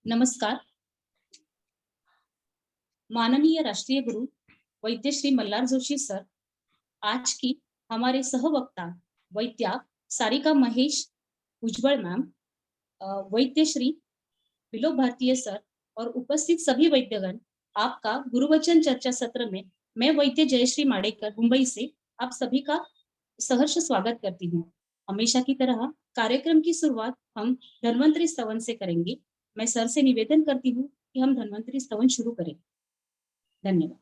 नमस्कार। माननीय राष्ट्रीय गुरु वैद्य श्री मल्हार जोशी सर, आज की हमारे सहवक्ता वैद्या सारिका महेश उज्जवल मैम, वैद्य श्री विलोक भारतीय सर और उपस्थित सभी वैद्यगण, आपका गुरुवचन चर्चा सत्र में मैं वैद्य जयश्री माड़ेकर मुंबई से आप सभी का सहर्ष स्वागत करती हूँ। हमेशा की तरह कार्यक्रम की शुरुआत हम धन्वंतरि स्तवन से करेंगे। मैं सर से निवेदन करती हूँ कि हम धन्वंतरि स्तवन शुरू करें। धन्यवाद।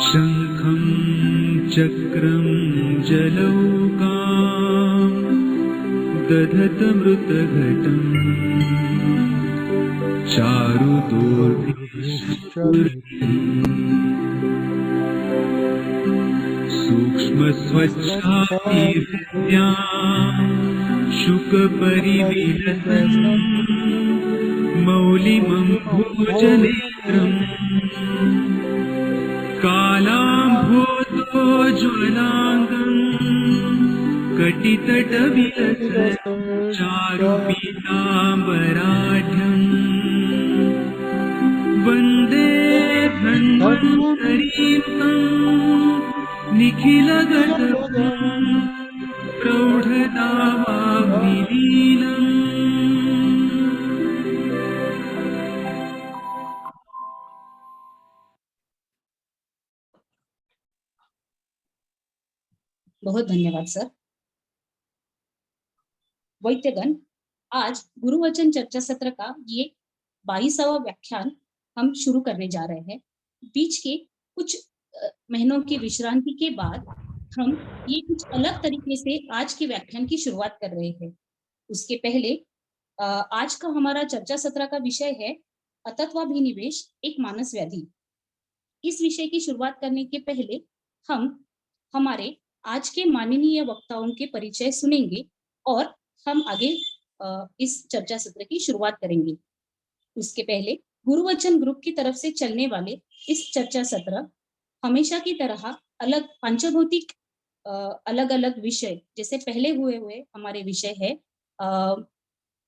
शङ्खं चक्रं जलौकां दधतमृतघटं सूक्ष्मस्वच्छातिविद्यां शुकपरिविलसन् मौलिमम्भोजनेत्रम् कालाम्भोजोज्ज्वलाङ्गम् कटितटविलसत् चारुपीताम्बराढ्यम् वन्दे धन्वन्तरीं निखिलगतम् प्रौढदावाग्निलीलम्। बहुत धन्यवाद सर। वैद्यगण, आज गुरुवचन चर्चा सत्र का ये 22वां व्याख्यान हम शुरू करने जा रहे हैं। बीच के कुछ महीनों की विश्रांति के बाद हम ये कुछ अलग तरीके से आज के व्याख्यान की शुरुआत कर रहे हैं। उसके पहले आज का हमारा चर्चा सत्र का विषय है अतत्वाभिनिवेश एक मानस व्याधि। इस विषय की शुरुआत करने के पहले हम हमारे आज के माननीय वक्ताओं के परिचय सुनेंगे और हम आगे इस चर्चा सत्र की शुरुआत करेंगे। उसके पहले गुरुवचन ग्रुप की तरफ से चलने वाले इस चर्चा सत्र हमेशा की तरह अलग पंचभौतिक अलग अलग विषय, जैसे पहले हुए हमारे विषय है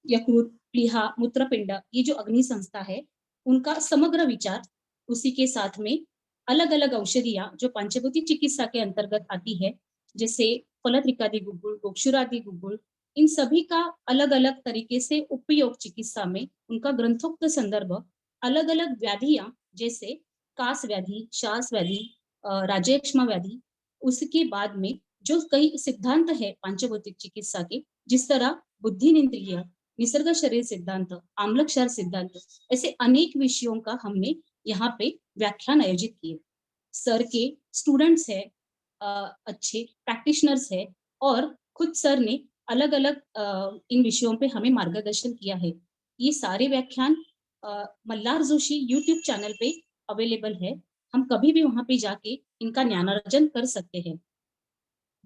यकृत, प्लीहा, मूत्रपिंड, ये जो अग्नि संस्था है उनका समग्र विचार, उसी के साथ में अलग अलग औषधियां जो पंचभौतिक चिकित्सा के अंतर्गत आती है, जैसे फलत्रिकादि गुग्गुल, गोक्षुरादि गुग्गुल, इन सभी का अलग अलग तरीके से उपयोग चिकित्सा में, उनका ग्रंथोक्त संदर्भ, अलग अलग व्याधियां जैसे कास व्याधि, श्वास व्याधि, राजयक्ष्मा व्याधि, उसके बाद में जो कई सिद्धांत है पंचभौतिक चिकित्सा के, जिस तरह बुद्धिनिंद्रिय, निसर्ग शरीर सिद्धांत, आम्लक्षार सिद्धांत, ऐसे अनेक विषयों का हमने यहाँ पे व्याख्यान आयोजित किए। सर के स्टूडेंट्स है, अच्छे प्रैक्टिशनर्स है और खुद सर ने अलग अलग इन विषयों पे हमें मार्गदर्शन किया है। ये सारे व्याख्यान मल्हार जोशी यूट्यूब चैनल पे अवेलेबल है। हम कभी भी वहां पे जाके इनका ज्ञानार्जन कर सकते हैं।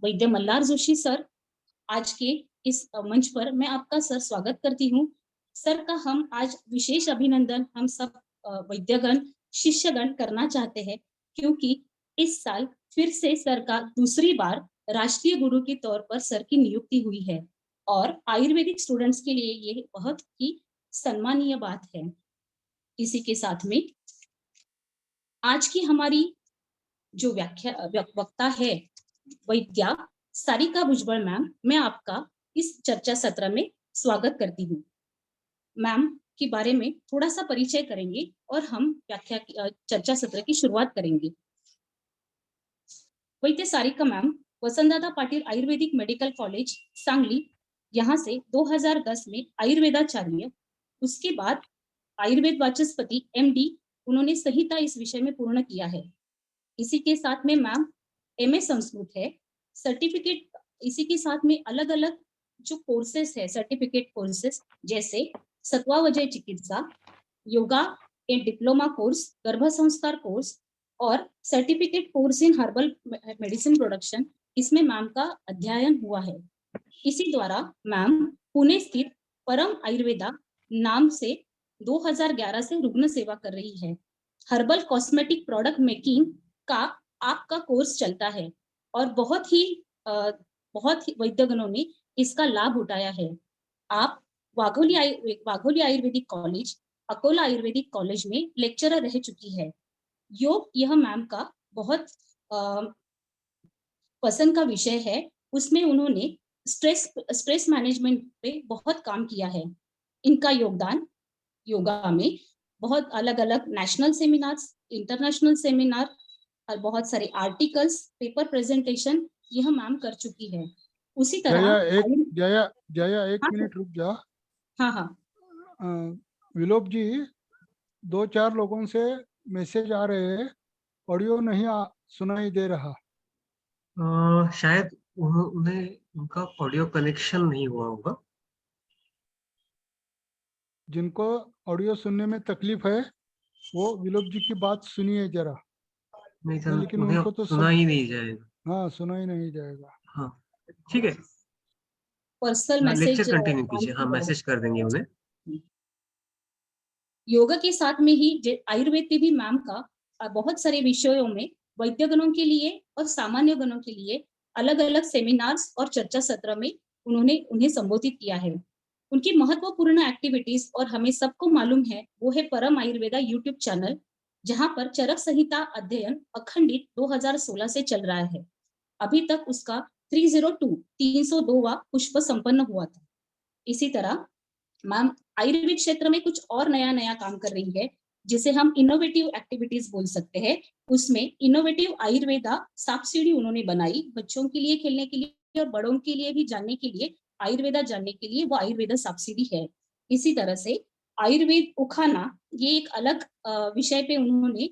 वैद्य मल्हार जोशी सर, आज के इस मंच पर मैं आपका सर स्वागत करती हूँ। सर का हम आज विशेष अभिनंदन हम सब वैद्यगण, शिष्यगण करना चाहते हैं, क्योंकि इस साल फिर से सर का दूसरी बार राष्ट्रीय गुरु के तौर पर सर की नियुक्ति हुई है और आयुर्वेदिक स्टूडेंट्स के लिए ये बहुत ही सम्मानीय बात है। इसी के साथ में आज की हमारी जो वक्ता है वैद्या सारिका भुजबल मैम, मैं आपका इस चर्चा सत्र में स्वागत करती हूँ। मैम के बारे में थोड़ा सा परिचय करेंगे और हम चर्चा सत्र की शुरुआत करेंगे। वैद्य Sarika ma'am Vasantdada Patil Ayurvedic medical college Sangli, यहाँ से 2010 में आयुर्वेदाचार्य, उसके बाद आयुर्वेद वाचस्पति MD उन्होंने संहिता इस विषय में पूर्ण किया है। इसी के साथ में मैम MA संस्कृत है, सर्टिफिकेट, इसी के साथ में अलग अलग जो कोर्सेस है, सर्टिफिकेट कोर्सेस, जैसे सत्वावजय चिकित्सा, योगा ए डिप्लोमा कोर्स, गर्भ संस्कार कोर्स और certificate course in herbal medicine production, इसमें मैम का अध्ययन हुआ है। इसी द्वारा मैम पुणे स्थित परम आयुर्वेदा नाम से 2011 से रुग्ण सेवा कर रही है। हर्बल कॉस्मेटिक प्रोडक्ट मेकिंग का आपका कोर्स चलता है और बहुत ही वैद्यगणों ने इसका लाभ उठाया है। आप वाघोली आयुर्वेदिक कॉलेज, अकोला आयुर्वेदिक कॉलेज में लेक्चरर रह चुकी है। योग यह मैम का बहुत पसंद का विषय है। उसमें उन्होंने स्ट्रेस मैनेजमेंट पे बहुत काम किया है। इनका योगदान योगा में बहुत अलग अलग नेशनल सेमिनार्स, इंटरनेशनल सेमिनार और बहुत सारे आर्टिकल्स, पेपर प्रेजेंटेशन यह मैम कर चुकी है। उसी तरह जया एक हाँ, मिनट रुक जा। हाँ विलोप जी, 2-4 लोगों से मैसेज आ रहे हैं, ऑडियो नहीं सुनाई दे रहा। शायद उन्हें उनका ऑडियो कनेक्शन नहीं हुआ होगा। जिनको ऑडियो सुनने में तकलीफ है वो विलोप जी की बात सुनिए जरा। नहीं सर, लेकिन उन्हें उनको तो सुना ही नहीं जाएगा। हाँ, सुना ही नहीं जाएगा। हाँ ठीक है, पर्सनल मैसेज लेक्चर कंटिन्यू कीजिए। हाँ, मैसेज कर देंगे उन्हें। योगा के साथ में ही आयुर्वेद के भी मैम का बहुत सारे विषयों में वैद्यगणों के लिए और सामान्य गणों के लिए अलग अलग सेमिनार्स और चर्चा सत्र में उन्हें संबोधित किया है। उनकी महत्वपूर्ण एक्टिविटीज और हमें सबको मालूम है वो है परम आयुर्वेदा यूट्यूब चैनल, जहां पर चरक संहिता अध्ययन अखंडित 2016 से चल रहा है। अभी तक उसका 302वां पुष्प संपन्न हुआ था। इसी तरह मैम आयुर्वेद क्षेत्र में कुछ और नया काम कर रही है, जिसे हम इनोवेटिव एक्टिविटीज बोल सकते हैं। उसमें इनोवेटिव आयुर्वेदा सांप सीढ़ी उन्होंने बनाई, बच्चों के लिए खेलने के लिए और बड़ों के लिए भी जानने के लिए, आयुर्वेदा जानने के लिए वो आयुर्वेदा सांप सीढ़ी है। इसी तरह से आयुर्वेद उखाना, ये एक अलग विषय पे उन्होंने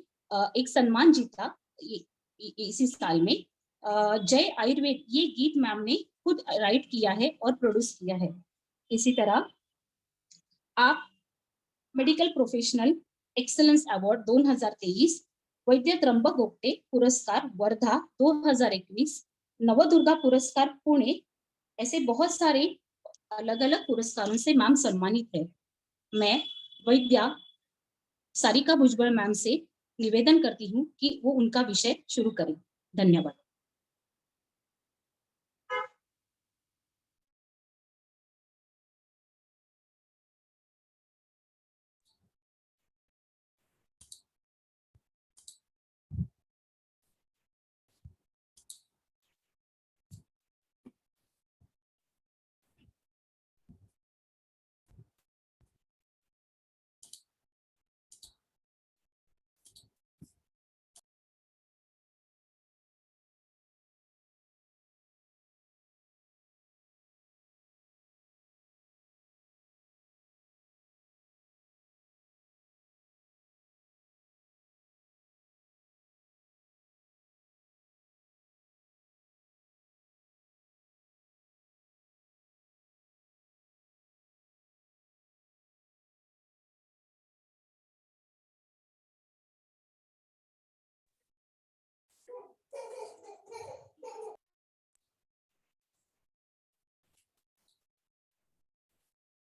एक सम्मान जीता इसी साल में। जय आयुर्वेद, ये गीत मैम ने खुद राइट किया है और प्रोड्यूस किया है। इसी तरह आप मेडिकल प्रोफेशनल एक्सलेंस अवार्ड 2023, वैद्य त्र्यंबक गोगटे पुरस्कार वर्धा 2021, नवदुर्गा पुरस्कार पुणे, ऐसे बहुत सारे अलग अलग पुरस्कारों से मैम सम्मानित है। मैं वैद्या सारिका भुजबल मैम से निवेदन करती हूँ कि वो उनका विषय शुरू करें। धन्यवाद।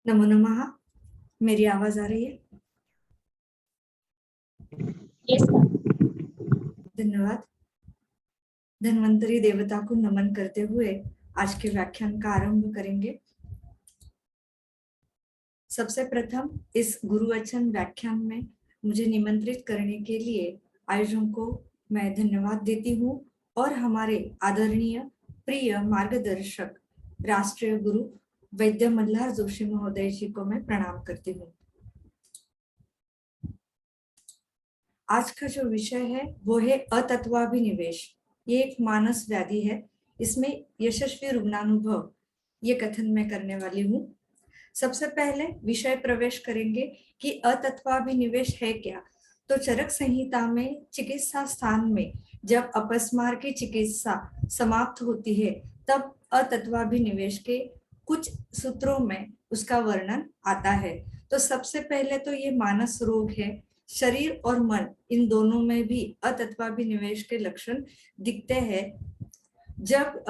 नमो नमः। मेरी आवाज आ रही है? Yes sir. धन्यवाद। धन्वंतरी देवता को नमन करते हुए आज के व्याख्यान का आरंभ करेंगे। सबसे प्रथम इस गुरुवचन व्याख्यान में मुझे निमंत्रित करने के लिए आयोजकों को मैं धन्यवाद देती हूँ और हमारे आदरणीय प्रिय मार्गदर्शक राष्ट्रीय गुरु वैद्य मल्हार जोशी महोदय जी को मैं प्रणाम करती हूँ। आज का जो विषय है वो है अतत्वाभिनिवेश। ये एक मानस व्याधि है। इसमें यशस्वी रुग्णानुभव ये कथन मैं करने वाली हूँ। सबसे पहले विषय प्रवेश करेंगे कि अतत्वाभिनिवेश है क्या। तो चरक संहिता में चिकित्सा स्थान में जब अपस्मार की चिकित्सा समाप्त होती है तब अतत्वाभिनिवेश के कुछ सूत्रों में उसका वर्णन आता है। तो सबसे पहले तो ये मानस रोग है। शरीर और मन इन दोनों में भी अतत्वाभिनिवेश के लक्षण दिखते हैं। जब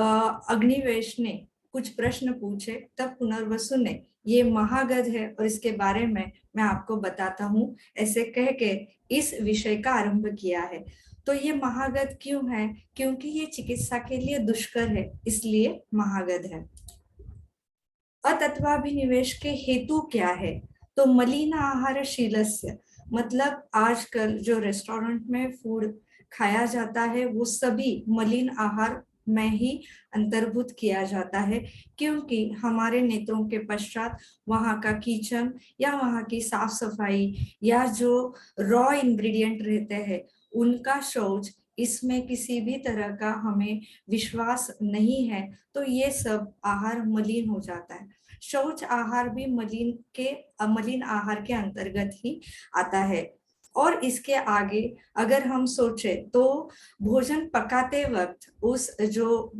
अग्निवेश ने कुछ प्रश्न पूछे तब पुनर्वसु ने ये महागध है और इसके बारे में मैं आपको बताता हूँ ऐसे कह के इस विषय का आरंभ किया है। तो ये महागध क्यों है? क्योंकि ये चिकित्सा के लिए दुष्कर है, इसलिए महागध है। अतत्वाभिनिवेश के हेतु क्या है? तो मलिन आहार शीलस्य, मतलब आजकल जो रेस्टोरेंट में फूड खाया जाता है वो सभी मलिन आहार में ही अंतर्भूत किया जाता है, क्योंकि हमारे नेत्रों के पश्चात वहाँ का किचन या वहाँ की साफ सफाई या जो रॉ इंग्रेडिएंट रहते हैं उनका शौच, इसमें किसी भी तरह का हमें विश्वास नहीं है, तो ये सब आहार मलिन हो जाता है। शौच आहार भी मलिन आहार के अंतर्गत ही आता है। और इसके आगे अगर हम सोचे तो भोजन पकाते वक्त उस जो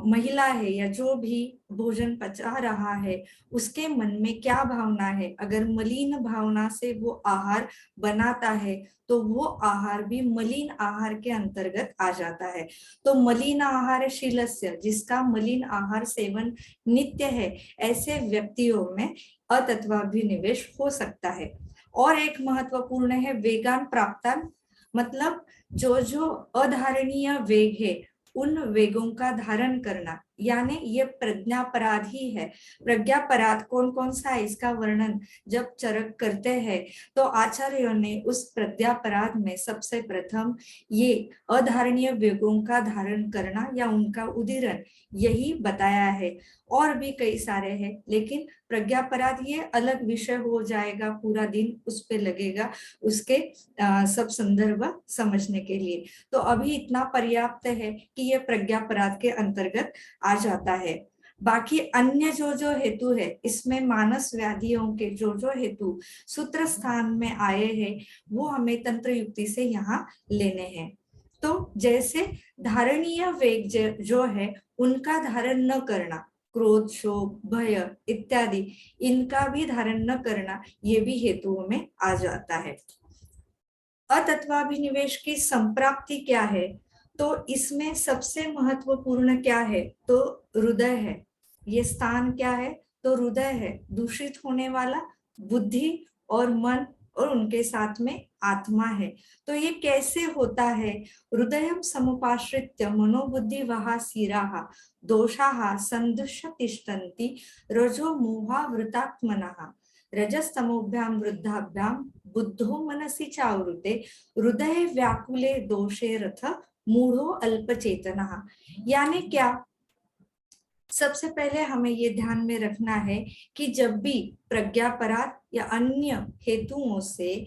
महिला है या जो भी भोजन पचा रहा है उसके मन में क्या भावना है, अगर मलिन भावना से वो आहार बनाता है तो वो आहार भी मलिन आहार के अंतर्गत आ जाता है। तो मलिन आहार शीलस्य, जिसका मलिन आहार सेवन नित्य है, ऐसे व्यक्तियों में अतत्वाभिनिवेश हो सकता है। और एक महत्वपूर्ण है वेगान प्राप्तान, मतलब जो अधारणीय वेग है उन वेगों का धारण करना, यानी ये प्रज्ञापराध ही है। प्रज्ञापराध कौन कौन सा है इसका वर्णन जब चरक करते हैं तो आचार्यों ने उस प्रज्ञापराध में सबसे प्रथम ये अधारणीय वेगों का धारण करना या उनका उदीरण यही बताया है। और भी कई सारे हैं, लेकिन प्रज्ञापराध ये अलग विषय हो जाएगा, पूरा दिन उस पे लगेगा उसके सब संदर्भ समझने के लिए। तो अभी इतना पर्याप्त है कि ये प्रज्ञापराध के अंतर्गत आ जाता है। बाकी अन्य जो हेतु है इसमें मानस व्याधियों के जो हेतु सूत्र स्थान में आए हैं वो हमें तंत्र युक्ति से यहाँ लेने हैं। तो जैसे धारणीय वेग जो है उनका धारण न करना, क्रोध, शोक, भय इत्यादि, इनका भी धारण न करना, ये भी हेतुओं में आ जाता है। अतत्वाभिनिवेश की संप्राप्ति क्या है? तो इसमें सबसे महत्वपूर्ण क्या है? तो हृदय है। ये स्थान क्या है? तो हृदय है, दूषित होने वाला बुद्धि और मन और उनके साथ में आत्मा है। तो ये कैसे होता है? हृदयं समुपाश्रित्य मनोबुद्धि वहा सीराः दोषाः संदुष्य तिष्ठन्ति रजो मोहावृतात्मनः रजस्तमोभ्यां वृद्धाभ्यां बुद्धो मनसि चावृते हृदय व्याकुले दोषे रथ मूढ़ो अल्पचेतनः। यानी क्या? सबसे पहले हमें ये ध्यान में रखना है कि जब भी प्रज्ञापराध या अन्य हेतुओं से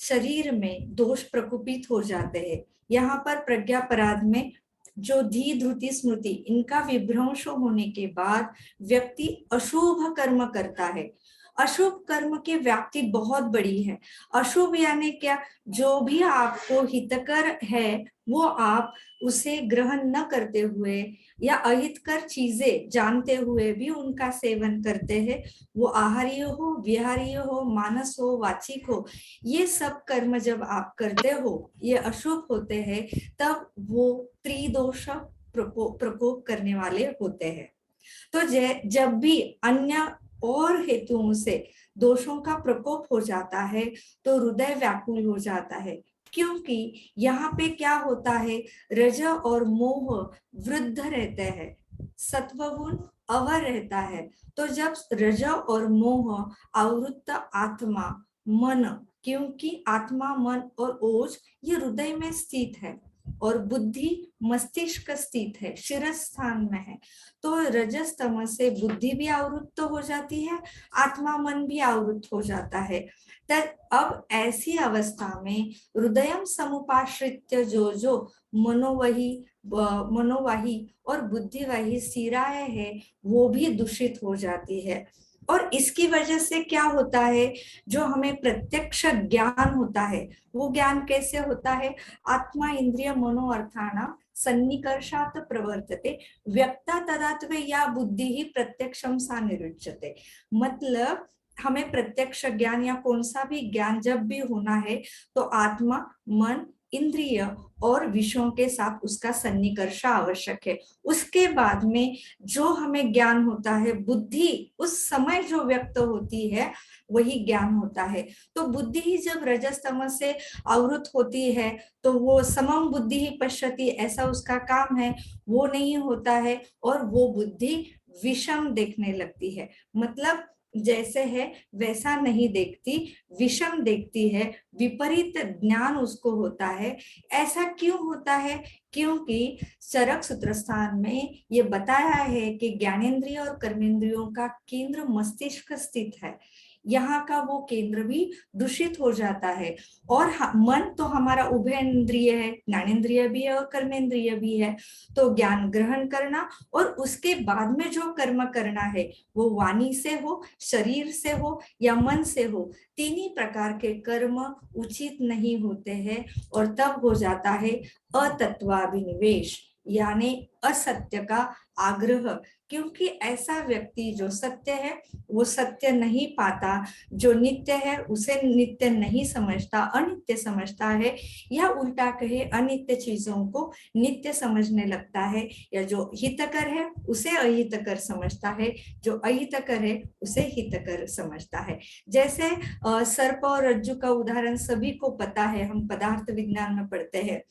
शरीर में दोष प्रकोपित हो जाते हैं, यहाँ पर प्रज्ञापराध में जो धी, धृति, स्मृति, इनका विभ्रंश होने के बाद व्यक्ति अशुभ कर्म करता है। अशुभ कर्म की व्याप्ति बहुत बड़ी है। अशुभ यानी क्या? जो भी आपको हितकर है वो आप उसे ग्रहण न करते हुए या अहितकर चीजें जानते हुए भी उनका सेवन करते हैं, वो आहारीय हो, विहारीय हो, मानस हो, वाचिक हो, ये सब कर्म जब आप करते हो ये अशुभ होते हैं, तब वो त्रिदोष प्रकोप करने वाले होते हैं। तो जब भी अन्य और हेतुओं से दोषों का प्रकोप हो जाता है तो हृदय व्याकुल हो जाता है, क्योंकि यहाँ पे क्या होता है? रज और मोह वृद्ध रहते हैं, सत्वगुण अवर रहता है। तो जब रज और मोह आवृत्त आत्मा मन, क्योंकि आत्मा, मन और ओज ये हृदय में स्थित है और बुद्धि मस्तिष्क स्थित है, शिरस स्थान में है, तो रजस तमस से बुद्धि भी आवृत्त हो जाती है, आत्मा मन भी आवृत्त हो जाता है। तब अब ऐसी अवस्था में हृदयं समुपाश्रित्य जो मनोवाही और बुद्धिवाही सिराएं है वो भी दूषित हो जाती है। और इसकी वजह से क्या होता है? जो हमें प्रत्यक्ष ज्ञान होता है वो ज्ञान कैसे होता है? आत्मा इंद्रिय मनो अर्थानां सन्निकर्षात् प्रवर्तते व्यक्ता तदात्वे या बुद्धि ही प्रत्यक्षम सा निरुच्यते। मतलब हमें प्रत्यक्ष ज्ञान या कौन सा भी ज्ञान जब भी होना है तो आत्मा, मन, इंद्रिय और विषयों के साथ उसका सन्निकर्ष आवश्यक है। उसके बाद में जो हमें ज्ञान होता है, बुद्धि उस समय जो व्यक्त होती है वही ज्ञान होता है। तो बुद्धि ही जब रजस तमस से आवृत होती है तो वो समम बुद्धि ही पश्यति, ऐसा उसका काम है, वो नहीं होता है और वो बुद्धि विषम देखने लगती है। मतलब जैसे है वैसा नहीं देखती, विषम देखती है, विपरीत ज्ञान उसको होता है। ऐसा क्यों होता है? क्योंकि चरक सूत्रस्थान में ये बताया है कि ज्ञानेंद्रिय और कर्मेंद्रियों का केंद्र मस्तिष्क स्थित है, यहाँ का वो केंद्र भी दूषित हो जाता है। और मन तो हमारा उभयेंद्रिय है, ज्ञानेंद्रिय भी है और कर्मेंद्रिय भी है। तो ज्ञान ग्रहण करना और उसके बाद में जो कर्म करना है वो वाणी से हो, शरीर से हो या मन से हो, तीन ही प्रकार के कर्म उचित नहीं होते हैं और तब हो जाता है अतत्वाभिनिवेश, यानी असत्य का आग्रह। क्योंकि ऐसा व्यक्ति जो सत्य है वो सत्य नहीं पाता, जो नित्य है उसे नित्य नहीं समझता, अनित्य समझता है, या उल्टा कहे अनित्य चीजों को नित्य समझने लगता है, या जो हितकर है उसे अहितकर समझता है, जो अहितकर है उसे हितकर समझता है। जैसे सर्प और रज्जु का उदाहरण सभी को पता है, हम पदार्थ विज्ञान में पढ़ते हैं।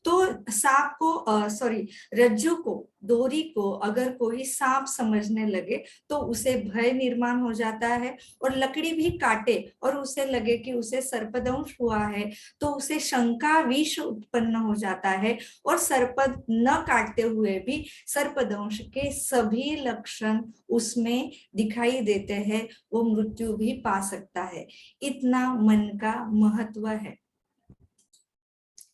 तो सांप को रज्जु को, डोरी को अगर कोई सांप समझने लगे तो उसे भय निर्माण हो जाता है, और लकड़ी भी काटे और उसे लगे कि उसे सर्पदंश हुआ है तो उसे शंका विष उत्पन्न हो जाता है, और सर्प न काटते हुए भी सर्पदंश के सभी लक्षण उसमें दिखाई देते हैं, वो मृत्यु भी पा सकता है। इतना मन का महत्व है।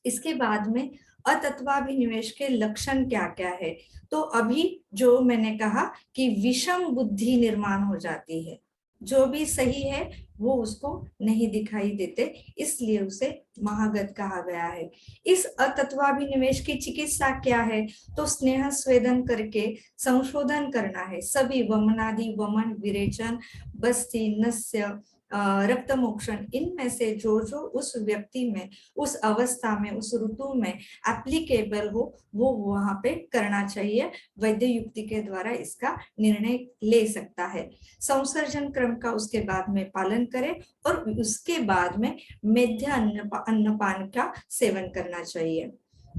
इसके बाद में अतत्वाभिनिवेश के लक्षण क्या क्या है? तो अभी जो मैंने कहा कि विषम बुद्धि निर्माण हो जाती है, जो भी सही है वो उसको नहीं दिखाई देते, इसलिए उसे महागत कहा गया है। इस अतत्वाभिनिवेश की चिकित्सा क्या है? तो स्नेह स्वेदन करके संशोधन करना है। सभी वमनादि, वमन, विरेचन, बस्ती, नस्य, रक्त मोक्षण, इनमें से जो जो उस व्यक्ति में, उस अवस्था में, उस ऋतु में एप्लीकेबल हो वो वहां पे करना चाहिए। वैद्य युक्ति के द्वारा इसका निर्णय ले सकता है। संसर्जन क्रम का उसके बाद में पालन करे और उसके बाद में मेध्य अन्नपान का सेवन करना चाहिए।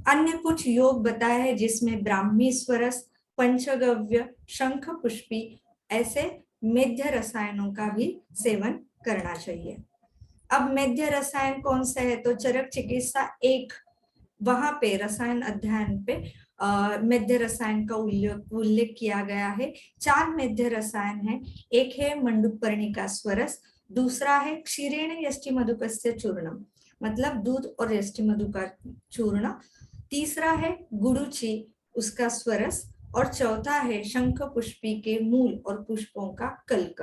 अन्य कुछ योग बताया है जिसमें ब्राह्मी स्वरस, पंचगव्य, शंख पुष्पी ऐसे मेध्य रसायनों का भी सेवन करना चाहिए। अब मेध्य रसायन कौन से है? तो चरक चिकित्सा 1, वहां पे रसायन अध्ययन पे मेध्य रसायन का उल्लेख किया गया है। 4 मेध्य रसायन है। एक है मंडूकपर्णिका स्वरस, दूसरा है क्षीरेण यष्टि मधुकस्य चूर्णम, मतलब दूध और यष्टि मधु का चूर्ण, तीसरा है गुड़ुचि उसका स्वरस, और चौथा है शंख पुष्पी के मूल और पुष्पों का कल्क।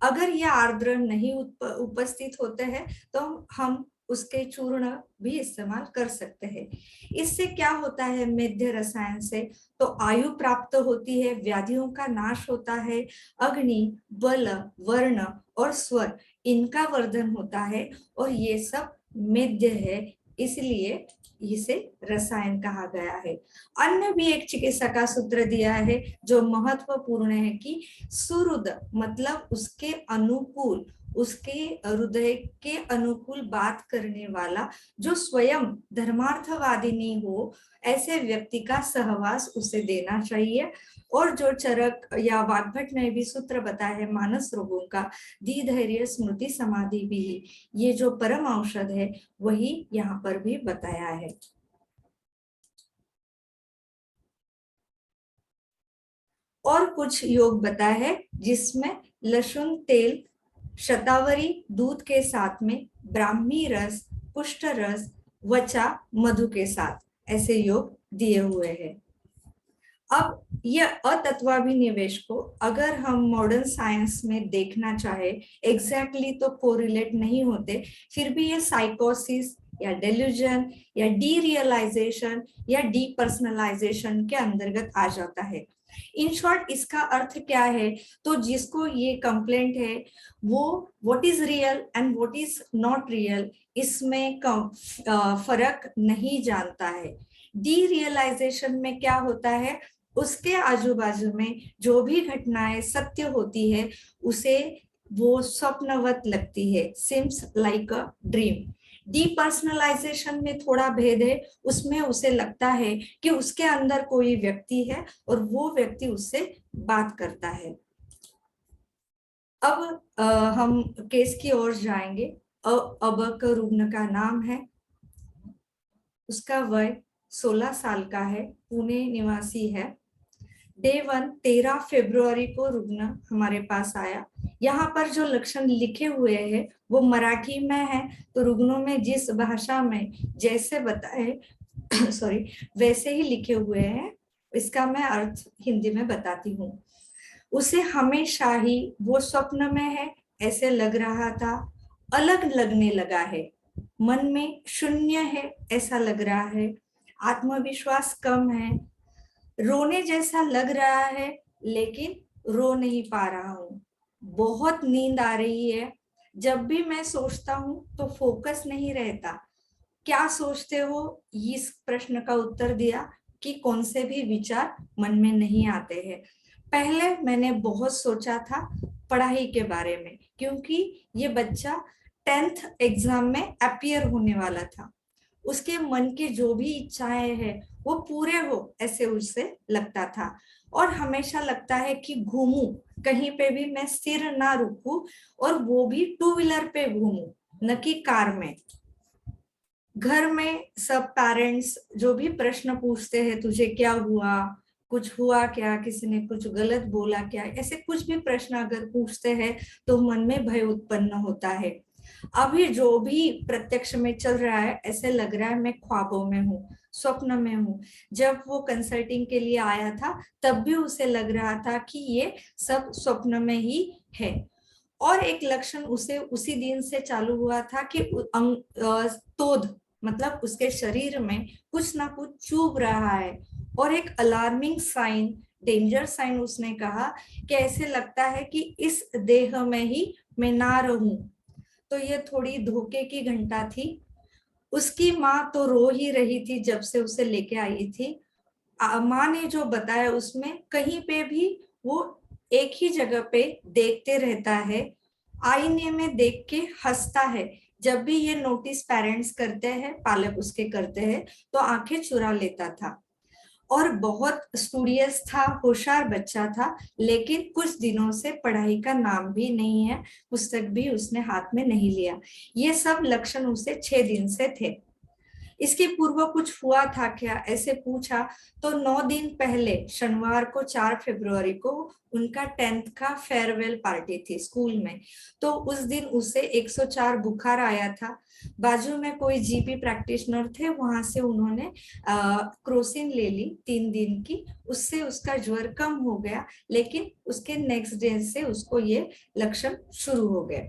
अगर ये आर्द्र नहीं उपस्थित होते हैं तो हम उसके चूर्ण भी इस्तेमाल कर सकते हैं। इससे क्या होता है? मेध्य रसायन से तो आयु प्राप्त होती है, व्याधियों का नाश होता है, अग्नि, बल, वर्ण और स्वर इनका वर्धन होता है, और ये सब मेध्य है, इसलिए इसे रसायन कहा गया है। अन्य भी एक चिकित्सा का सूत्र दिया है जो महत्वपूर्ण है कि सुहृद मतलब उसके अनुकूल, उसके हृदय के अनुकूल बात करने वाला, जो स्वयं धर्मार्थवादिनी हो, ऐसे व्यक्ति का सहवास उसे देना चाहिए। और जो चरक या वाग्भट ने भी सूत्र बताया है मानस रोगों का, धी, धैर्य, स्मृति, समाधि भी, ये जो परम औषध है वही यहाँ पर भी बताया है। और कुछ योग बताया है जिसमें लहसुन तेल, शतावरी दूध के साथ में, ब्राह्मी रस, पुष्ट रस, वचा, मधु के साथ ऐसे योग दिए हुए हैं। अब यह अतत्वाभिनिवेश को अगर हम मॉडर्न साइंस में देखना चाहे, एग्जैक्टली तो कोरिलेट नहीं होते, फिर भी ये साइकोसिस या डेल्यूजन या डीरियलाइजेशन या डीपर्सनलाइजेशन के अंतर्गत आ जाता है। इन शॉर्ट इसका अर्थ क्या है, तो जिसको ये कंप्लेंट है वो what is real and what is not real इसमें फर्क नहीं जानता है। डी रियलाइजेशन में क्या होता है, उसके आजू बाजू में जो भी घटनाएं सत्य होती है उसे वो स्वप्नवत लगती है, seems like a dream. Depersonalisation में थोड़ा भेद है, उसमें उसे लगता है कि उसके अंदर कोई व्यक्ति है और वो व्यक्ति उससे बात करता है। अब हम केस की ओर जाएंगे। अबक रुग्ण का नाम है, उसका वय 16 साल का है, पुणे निवासी है। डे 1 13 फरवरी को रुग्ण हमारे पास आया। यहाँ पर जो लक्षण लिखे हुए हैं वो मराठी में है, तो रुग्णों में जिस भाषा में जैसे बताए सॉरी वैसे ही लिखे हुए हैं, इसका मैं अर्थ हिंदी में बताती हूँ। उसे हमेशा ही वो स्वप्न में है ऐसे लग रहा था, अलग लगने लगा है, मन में शून्य है ऐसा लग रहा है, आत्मविश्वास कम है, रोने जैसा लग रहा है लेकिन रो नहीं पा रहा हूँ, बहुत नींद आ रही है, जब भी मैं सोचता हूँ तो फोकस नहीं रहता। क्या सोचते हो, इस प्रश्न का उत्तर दिया कि कौन से भी विचार मन में नहीं आते हैं। पहले मैंने बहुत सोचा था पढ़ाई के बारे में, क्योंकि ये बच्चा 10th एग्जाम में अपीयर होने वाला था, उसके मन के जो भी इच्छाएं हैं वो पूरे हो ऐसे उसे लगता था। और हमेशा लगता है कि घूमूं, कहीं पे भी मैं स्थिर ना रुकूं, और वो भी 2 व्हीलर पे घूमूं न कि कार में। घर में सब पेरेंट्स जो भी प्रश्न पूछते हैं, तुझे क्या हुआ, कुछ हुआ क्या, किसी ने कुछ गलत बोला क्या, ऐसे कुछ भी प्रश्न अगर पूछते हैं तो मन में भय उत्पन्न होता है। अभी जो भी प्रत्यक्ष में चल रहा है ऐसे लग रहा है मैं ख्वाबों में हूँ, स्वप्न में हूँ। जब वो कंसल्टिंग के लिए आया था तब भी उसे लग रहा था कि ये सब स्वप्न में ही है। और एक लक्षण उसे उसी दिन से चालू हुआ था कि तोद मतलब उसके शरीर में कुछ ना कुछ चुभ रहा है, और एक अलार्मिंग साइन, डेंजर साइन उसने कहा कि ऐसे लगता है कि इस देह में ही मैं ना रहूं। तो ये थोड़ी धोखे की घंटा थी। उसकी माँ तो रो ही रही थी जब से उसे लेके आई थी। माँ ने जो बताया उसमें कहीं पे भी वो एक ही जगह पे देखते रहता है, आईने में देख के हंसता है। जब भी ये नोटिस पेरेंट्स करते हैं, पालक उसके करते हैं, तो आंखें चुरा लेता था। और बहुत स्टूडियस था, होशियार बच्चा था, लेकिन कुछ दिनों से पढ़ाई का नाम भी नहीं है, पुस्तक भी उसने हाथ में नहीं लिया। ये सब लक्षण उसे 6 दिन से थे। इसके पूर्व कुछ हुआ था क्या ऐसे पूछा तो 9 दिन पहले शनिवार को 4 फरवरी को उनका 10th का फेयरवेल पार्टी थी स्कूल में। तो उस दिन उसे 104 बुखार आया था। बाजू में कोई जीपी प्रैक्टिशनर थे, वहां से उन्होंने क्रोसिन ले ली 3 दिन की, उससे उसका ज्वर कम हो गया, लेकिन उसके नेक्स्ट डे से उसको ये लक्षण शुरू हो गए।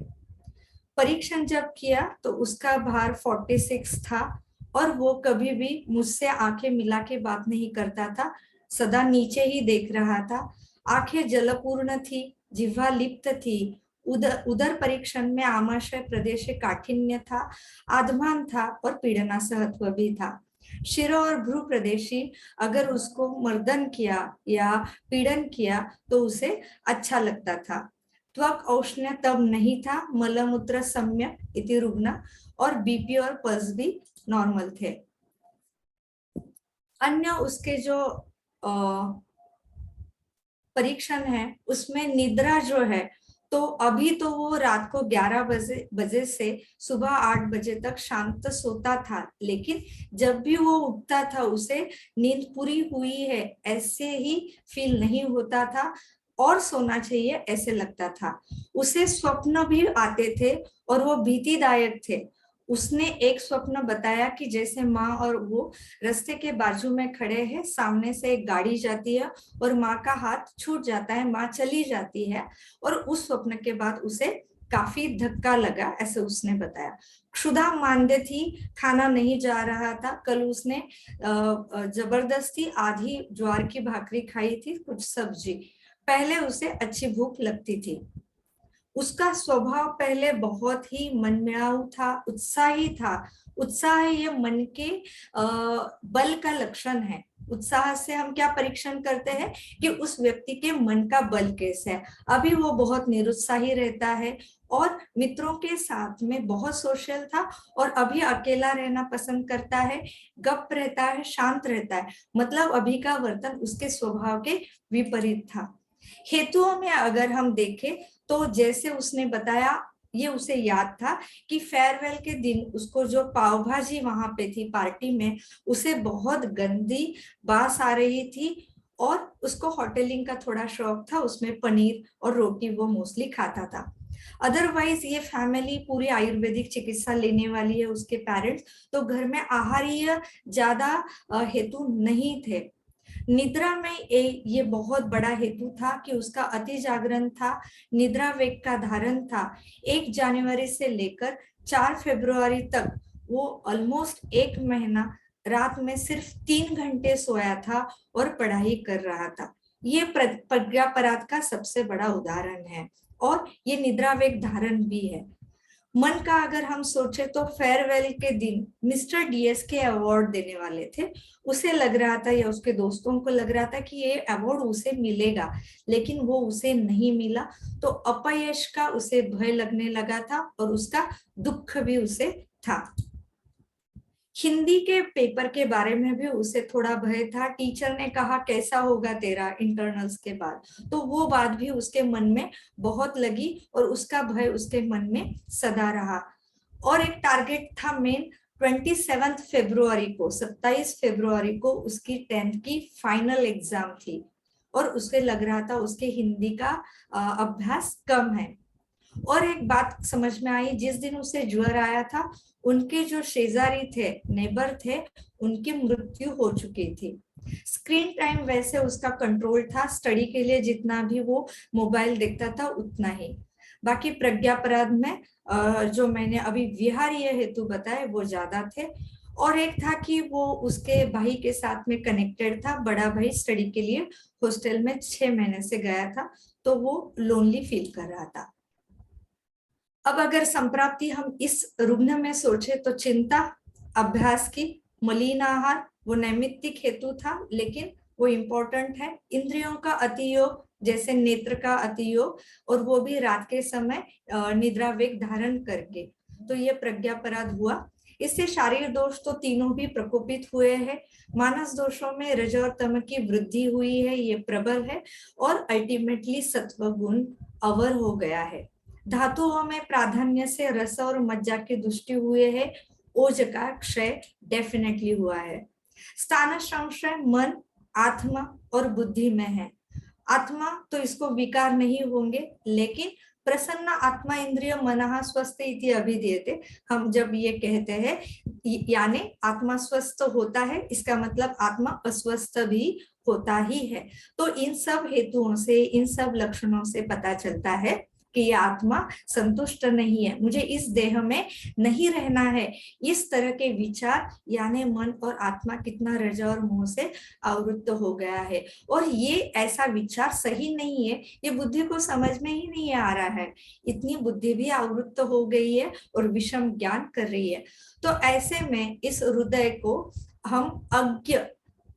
परीक्षण जब किया तो उसका भार 46 था, और वो कभी भी मुझसे आंखें मिला के बात नहीं करता था, सदा नीचे ही देख रहा था। आंखें जलपूर्ण थी, जिह्वा लिप्त थी। उदर परीक्षण में आमाशय प्रदेश काठिन्य था, आधमान था और पीड़नासहत्व भी था। शिरो और भ्रू प्रदेशी अगर उसको मर्दन किया या पीड़न किया तो उसे अच्छा लगता था। त्वक औष्ण्य तब नहीं था, मलमूत्र सम्यक इति रुग्ण, और बीपी और पल्स भी नॉर्मल थे। अन्य उसके जो परीक्षण है उसमें निद्रा जो है, तो अभी तो वो रात को 11 बजे से सुबह 8 बजे तक शांत सोता था, लेकिन जब भी वो उठता था उसे नींद पूरी हुई है ऐसे ही फील नहीं होता था, और सोना चाहिए ऐसे लगता था। उसे स्वप्न भी आते थे और वो भीतिदायक थे। उसने एक स्वप्न बताया कि जैसे माँ और वो रास्ते के बाजू में खड़े हैं, सामने से एक गाड़ी जाती है और माँ का हाथ छूट जाता है, माँ चली जाती है, और उस स्वप्न के बाद उसे काफी धक्का लगा, ऐसे उसने बताया। क्षुधा मांद्य थी, खाना नहीं जा रहा था। कल उसने जबरदस्ती आधी ज्वार की भाकरी खाई थी, कुछ सब्जी। पहले उसे अच्छी भूख लगती थी। उसका स्वभाव पहले बहुत ही मनमिलाऊ था, उत्साही था। उत्साह ये मन के बल का लक्षण है। उत्साह से हम क्या परीक्षण करते हैं कि उस व्यक्ति के मन का बल कैसे है। अभी वो बहुत निरुत्साही रहता है और मित्रों के साथ में बहुत सोशल था, और अभी अकेला रहना पसंद करता है, गप रहता है, शांत रहता है। मतलब अभी का वर्तन उसके स्वभाव के विपरीत था। हेतुओं में अगर हम देखें तो जैसे उसने बताया, ये उसे याद था कि फेयरवेल के दिन उसको जो पाव भाजी वहां पे थी पार्टी में, उसे बहुत गंदी बास आ रही थी, और उसको होटलिंग का थोड़ा शौक था, उसमें पनीर और रोटी वो मोस्टली खाता था। अदरवाइज ये फैमिली पूरी आयुर्वेदिक चिकित्सा लेने वाली है, उसके पेरेंट्स, तो घर में आहारीय ज्यादा हेतु नहीं थे। निद्रा में ये बहुत बड़ा हेतु था कि उसका अति जागरण था, निद्रा वेग का धारण था। 1 जनवरी से लेकर 4 फरवरी तक वो ऑलमोस्ट 1 महीना रात में सिर्फ 3 घंटे सोया था और पढ़ाई कर रहा था। ये प्रज्ञापराध का सबसे बड़ा उदाहरण है, और ये निद्रा वेग धारण भी है। मन का अगर हम सोचे तो फेयरवेल के दिन मिस्टर डीएस के अवार्ड देने वाले थे। उसे लग रहा था, या उसके दोस्तों को लग रहा था कि ये अवार्ड उसे मिलेगा, लेकिन वो उसे नहीं मिला। तो अपयश का उसे भय लगने लगा था, और उसका दुख भी उसे था। हिंदी के पेपर के बारे में भी उसे थोड़ा भय था। टीचर ने कहा कैसा होगा तेरा इंटरनल्स के बाद, तो वो बात भी उसके मन में बहुत लगी, और उसका भय उसके मन में सदा रहा। और एक टारगेट था मेन 27 फरवरी को, 27 फरवरी को उसकी 10th की फाइनल एग्जाम थी, और उसे लग रहा था उसके हिंदी का अभ्यास कम है। और एक बात समझ में आई, जिस दिन उसे ज्वर आया था, उनके जो शेजारी थे, नेबर थे, उनकी मृत्यु हो चुकी थी। स्क्रीन टाइम वैसे उसका कंट्रोल था, स्टडी के लिए जितना भी वो मोबाइल देखता था उतना ही। बाकी प्रज्ञापराध में जो मैंने अभी विहारीय हेतु बताए वो ज्यादा थे। और एक था कि वो उसके भाई के साथ में कनेक्टेड था। बड़ा भाई स्टडी के लिए हॉस्टल में 6 महीने से गया था, तो वो लोनली फील कर रहा था। अब अगर संप्राप्ति हम इस रुग्ण में सोचे तो चिंता, अभ्यास की, मलिन आहार वो नैमित्तिक हेतु था, लेकिन वो इम्पोर्टेंट है। इंद्रियों का अतियोग, जैसे नेत्र का अतियोग, और वो भी रात के समय निद्रा वेग धारण करके, तो ये प्रज्ञापराध हुआ। इससे शारीरिक दोष तो तीनों भी प्रकोपित हुए हैं। मानस दोषों में रज और तम की वृद्धि हुई है, ये प्रबल है, और अल्टीमेटली सत्व गुण अवर हो गया है। धातुओं में प्राधान्य से रस और मज्जा की दृष्टि हुए है, ओज का क्षय डेफिनेटली हुआ है। स्थान संशय मन, आत्मा और बुद्धि में है। आत्मा तो इसको विकार नहीं होंगे, लेकिन प्रसन्न आत्मा इंद्रिय मनः स्वस्थ इति अभिधीयते, हम जब ये कहते हैं यानी आत्मा स्वस्थ होता है, इसका मतलब आत्मा अस्वस्थ भी होता ही है। तो इन सब हेतुओं से, इन सब लक्षणों से पता चलता है कि ये आत्मा संतुष्ट नहीं है, मुझे इस देह में नहीं रहना है। इस तरह के विचार यानी मन और आत्मा कितना रज और मोह से आवृत्त हो गया है, और ये ऐसा विचार सही नहीं है, ये बुद्धि को समझ में ही नहीं आ रहा है। इतनी बुद्धि भी आवृत्त हो गई है और विषम ज्ञान कर रही है। तो ऐसे में इस हृदय को हम अज्ञ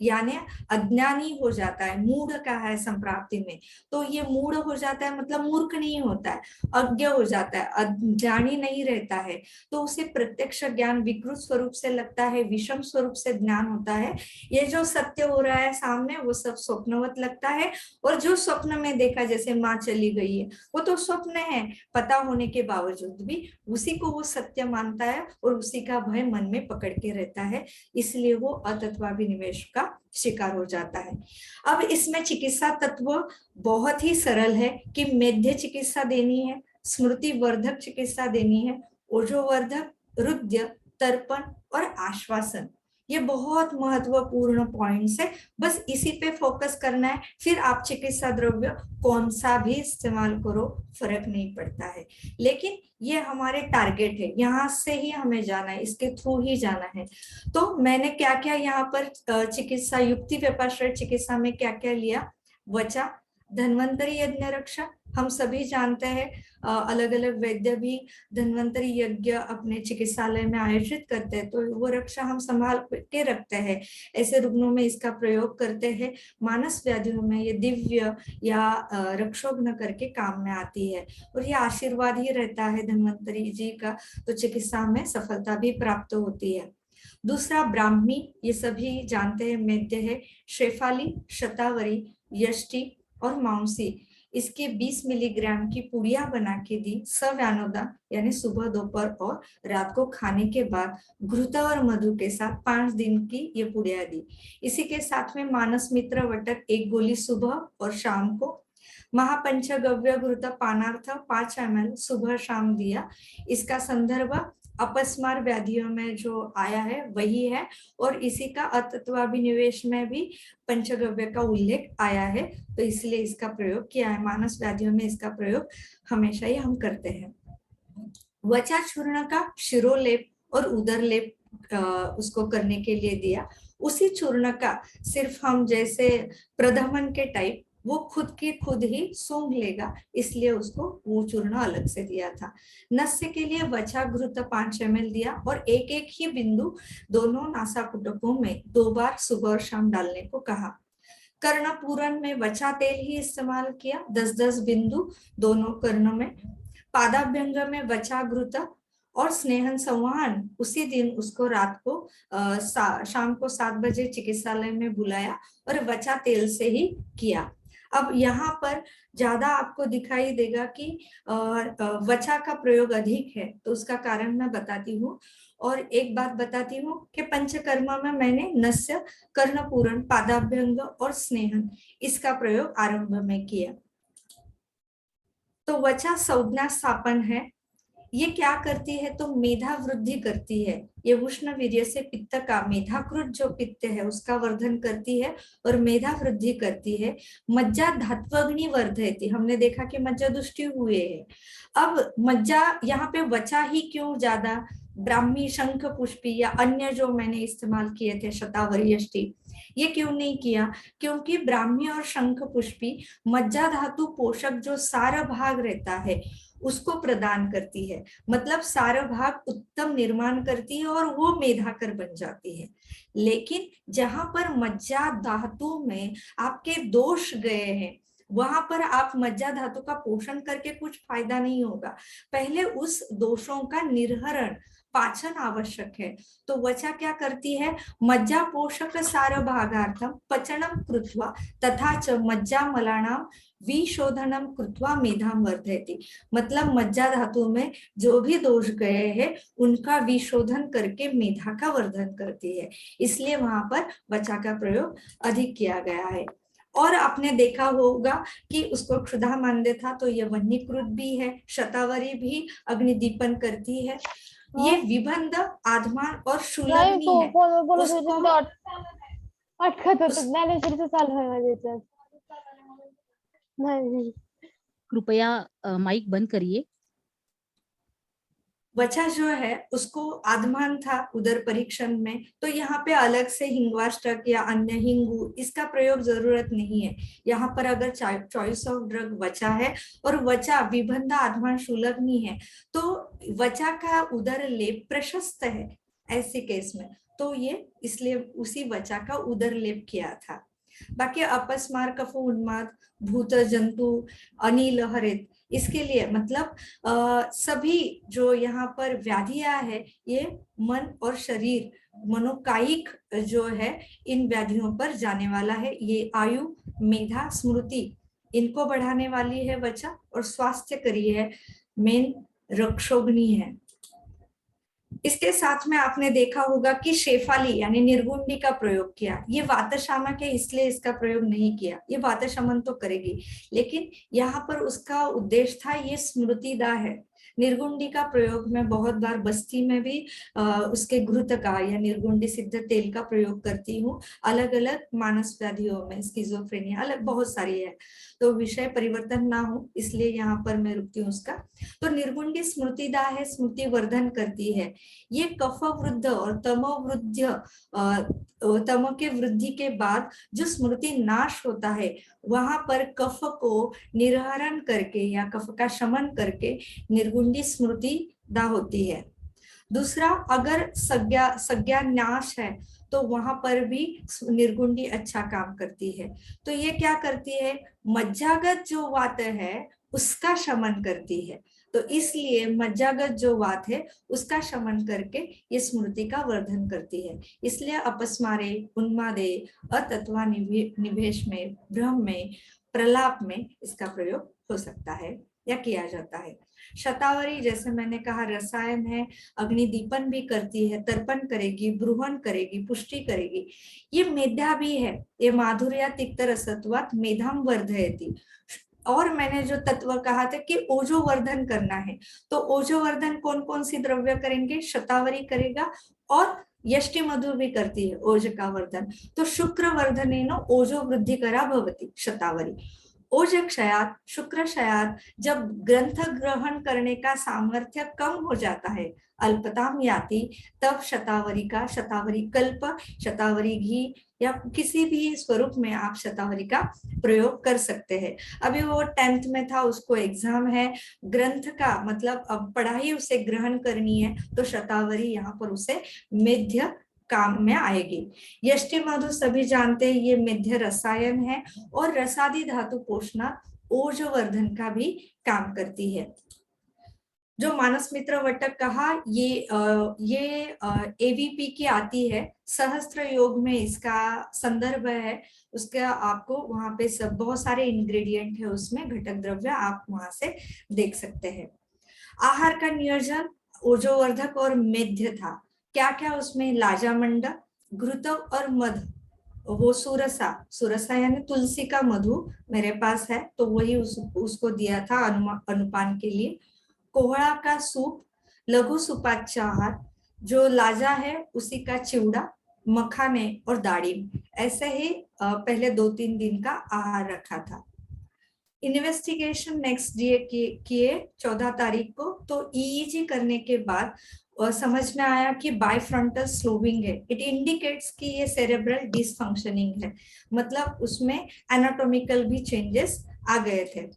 यानी अज्ञानी हो जाता है, मूढ़ का है संप्राप्ति में, तो ये मूढ़ हो जाता है, मतलब मूर्ख नहीं होता है, अज्ञ हो जाता है, अज्ञानी नहीं रहता है। तो उसे प्रत्यक्ष ज्ञान विकृत स्वरूप से लगता है, विषम स्वरूप से ज्ञान होता है। ये जो सत्य हो रहा है सामने, वो सब स्वप्नवत लगता है, और जो स्वप्न में देखा, जैसे माँ चली गई है, वो तो स्वप्न है, पता होने के बावजूद भी उसी को वो सत्य मानता है, और उसी का भय मन में पकड़ के रहता है, इसलिए वो अतत्वाभिनिवेश का शिकार हो जाता है। अब इसमें चिकित्सा तत्व बहुत ही सरल है कि मेध्य चिकित्सा देनी है, स्मृति वर्धक चिकित्सा देनी है, ओजोवर्धक, रुद्य, तर्पण और आश्वासन, ये बहुत महत्वपूर्ण पॉइंट्स है, बस इसी पे फोकस करना है। फिर आप चिकित्सा द्रव्य कौन सा भी इस्तेमाल करो, फर्क नहीं पड़ता है। लेकिन ये हमारे टारगेट है, यहाँ से ही हमें जाना है, इसके थ्रू ही जाना है। तो मैंने क्या क्या यहाँ पर चिकित्सा युक्ति व्यापाश्रय चिकित्सा में क्या क्या लिया। वचा, धन्वंतरी यज्ञ रक्षा, हम सभी जानते हैं अलग अलग वैद्य भी धन्वंतरी यज्ञ अपने चिकित्सालय में आयोजित करते हैं, तो वो रक्षा हम संभाल के रखते हैं। ऐसे रुग्णों में इसका प्रयोग करते हैं। मानस व्याधियों में ये दिव्य या रक्षोघ्न करके काम में आती है, और ये आशीर्वाद ही रहता है धन्वंतरी जी का, तो चिकित्सा में सफलता भी प्राप्त होती है। दूसरा ब्राह्मी, ये सभी जानते हैं मेद्य है। शेफाली, शतावरी, यष्टि और मांसी, इसके 20 मिलीग्राम की पुड़िया बना के दी सव्यानोदा, यानी सुबह दोपहर और रात को खाने के बाद घृत और मधु के साथ 5 दिन की ये पुड़िया दी। इसी के साथ में मानस मित्र वटक 1 गोली सुबह और शाम को। महापंचगव्य घृत पानार्थ 5 ml सुबह शाम दिया। इसका संदर्भ अपस्मार व्याधियों में जो आया है वही है, और इसी का अतत्वाभिनिवेश में भी पंचगव्य का उल्लेख आया है, तो इसलिए इसका प्रयोग किया है। मानस व्याधियों में इसका प्रयोग हमेशा ही हम करते हैं। वचा चूर्ण का शिरोलेप और उदर लेप उसको करने के लिए दिया। उसी चूर्ण का सिर्फ हम जैसे प्रधमन के टाइप वो खुद के खुद ही सूंघ लेगा, इसलिए उसको वो चूर्ण अलग से दिया था। नस्य के लिए वचा घृत 5 ml दिया, और एक एक ही बिंदु दोनों नासाकुटकों में 2 बार सुबह और शाम डालने को कहा। कर्णपूरन में वचा तेल ही इस्तेमाल किया, 10-10 बिंदु दोनों कर्ण में। पादाभ्यंग में वचा घृत और स्नेहन संवहन, उसी दिन उसको रात को शाम को 7 बजे चिकित्सालय में बुलाया और वचा तेल से ही किया। अब यहाँ पर ज्यादा आपको दिखाई देगा कि वचा का प्रयोग अधिक है, तो उसका कारण मैं बताती हूँ। और एक बात बताती हूँ कि पंचकर्म में मैंने नस्य, कर्णपूरण, पादाभ्यंग और स्नेहन इसका प्रयोग आरंभ में किया। तो वचा संज्ञा स्थापन है। ये क्या करती है, तो मेधा वृद्धि करती है। ये उष्ण वीर्य से पित्त का मेधाकृत जो पित्त है उसका वर्धन करती है और मेधा वृद्धि करती है। मज्जा धात्वग्नि वर्धयति, हमने देखा कि मज्जा दुष्टि हुए है। अब मज्जा यहाँ पे वचा ही क्यों ज्यादा, ब्राह्मी, शंख पुष्पी या अन्य जो मैंने इस्तेमाल किए थे शतावरी, यष्टि, ये क्यों नहीं किया, क्योंकि ब्राह्मी और शंख पुष्पी मज्जा धातु पोषक जो सारा भाग रहता है उसको प्रदान करती है, मतलब सारा भाग उत्तम निर्माण करती है और वो मेधाकर बन जाती है। लेकिन जहां पर मज्जा धातु में आपके दोष गए हैं, वहां पर आप मज्जा धातु का पोषण करके कुछ फायदा नहीं होगा। पहले उस दोषों का निर्हरण, पाचन आवश्यक है। तो वचा क्या करती है, मज्जा पोषक सार भागार्थम पचनम कृत्वा तथा च मज्जा मलानाम विशोधनम कृत्वा मेधाम वर्धयति, मतलब मज्जा धातु में जो भी दोष गए हैं उनका विशोधन करके मेधा का वर्धन करती है, इसलिए वहां पर वचा का प्रयोग अधिक किया गया है। और आपने देखा होगा कि उसको क्षुधा मानदे था, तो ये वन्नीकृत भी है, शतावरी भी अग्निदीपन करती है। ये विबंध, आधमान और शूलग्नि है। कृपया माइक बंद करिए। वचा जो है उसको आधमान था उदर परीक्षण में, तो यहाँ पे अलग से हिंगवाष्टक या अन्य हिंगू इसका प्रयोग जरूरत नहीं है। यहाँ पर अगर चॉइस ऑफ ड्रग वचा है और वचा विबंध, आधमान, शूलग्नि है, तो वचा का उदर लेप प्रशस्त है ऐसे केस में, तो ये इसलिए उसी वचा का उदर लेप किया था। बाकी अपस्मार, कफ, उन्माद, भूत, जंतु, अनिल, हरित, इसके लिए मतलब सभी जो यहाँ पर व्याधियां है ये मन और शरीर, मनोकायिक जो है इन व्याधियों पर जाने वाला है। ये आयु, मेधा, स्मृति इनको बढ़ाने वाली है वचा, और स्वास्थ्य करी है, मेन रक्षोग्नि है। इसके साथ में आपने देखा होगा कि शेफाली यानी निर्गुंडी का प्रयोग किया। ये वातशामक है इसलिए इसका प्रयोग नहीं किया, ये वातशमन तो करेगी, लेकिन यहाँ पर उसका उद्देश्य था ये स्मृतिदा है, निर्गुंडी का प्रयोग मैं बहुत बार बस्ती में भी उसके घृत का या निर्गुंडी सिद्ध तेल का प्रयोग करती हूँ। अलग अलग मानस व्याधियों में, स्किज़ोफ्रेनिया अलग बहुत सारी है, तो विषय परिवर्तन ना हो इसलिए यहाँ पर मैं रुकती हूँ उसका। तो निर्गुंडी स्मृतिदा है, स्मृति वर्धन करती है। ये कफ वृद्ध और तमो के वृद्धि के बाद जो स्मृति नाश होता है, वहां पर कफ को निर्हरण करके या कफ का शमन करके निर्गुंडी स्मृति दा होती है। दूसरा, अगर संज्ञा नाश है तो वहां पर भी निर्गुंडी अच्छा काम करती है। तो ये क्या करती है, मज्जागत जो वात है उसका शमन करती है। तो इसलिए मज्जागत जो वात है उसका शमन करके ये स्मृति का वर्धन करती है। इसलिए अपस्मारे, उन्मादे, अतत्वा निवेश में, भ्रम में, प्रलाप में इसका प्रयोग हो सकता है या किया जाता है। शतावरी जैसे मैंने कहा रसायन है, अग्निदीपन भी करती है, तर्पण करेगी, ब्रूहन करेगी, पुष्टि करेगी। ये मेधा भी है, ये माधुर्या तिक्त रसत्वात् मेधाम वर्धयति। और मैंने जो तत्व कहा था कि ओजोवर्धन करना है, तो ओजोवर्धन कौन कौन सी द्रव्य करेंगे, शतावरी करेगा और यष्टि मधु भी करती है ओज का वर्धन। तो शुक्र वर्धनेन ओजो वृद्धि करा भवति शतावरी। ओज क्षयात, शुक्र क्षयात, जब ग्रंथ ग्रहण करने का सामर्थ्य कम हो जाता है, अल्पताम याति, तब शतावरी कल्प, शतावरी घी या किसी भी स्वरूप में आप शतावरी का प्रयोग कर सकते हैं। अभी वो 10th में था, उसको एग्जाम है, ग्रंथ का मतलब अब पढ़ाई उसे ग्रहण करनी है, तो शतावरी यहाँ पर उसे मेध्य काम में आएगी। यष्टि मधु सभी जानते हैं, ये मेध्य रसायन है और रसादि धातु पोषणा ओजवर्धन का भी काम करती है। जो मानस मित्र वटक कहा, ये एवीपी की आती है, सहस्त्र योग में इसका संदर्भ है, उसका आपको वहां पे सब बहुत सारे इंग्रेडिएंट है, उसमें घटक द्रव्य आप वहां से देख सकते हैं। आहार का नियोजन ओजोवर्धक और मेध्य था। क्या क्या उसमें, लाजामंड, घृत और मध, वो सुरसा यानी तुलसी का मधु मेरे पास है, तो वही उसको दिया था अनुपान के लिए। कोहड़ा का सूप, लघु सुपाच्याहार, जो लाजा है उसी का चिवड़ा, मखाने और दाढ़ी, ऐसे ही पहले 2-3 दिन का आहार रखा था। इन्वेस्टिगेशन नेक्स्ट डे किए 14 तारीख को, तो ईईजी करने के बाद समझ में आया कि बाइफ्रंटल स्लोविंग है। इट इंडिकेट्स कि ये सेरेब्रल डिसफंक्शनिंग है, मतलब उसमें एनाटॉमिकल भी चेंजेस आ गए थे।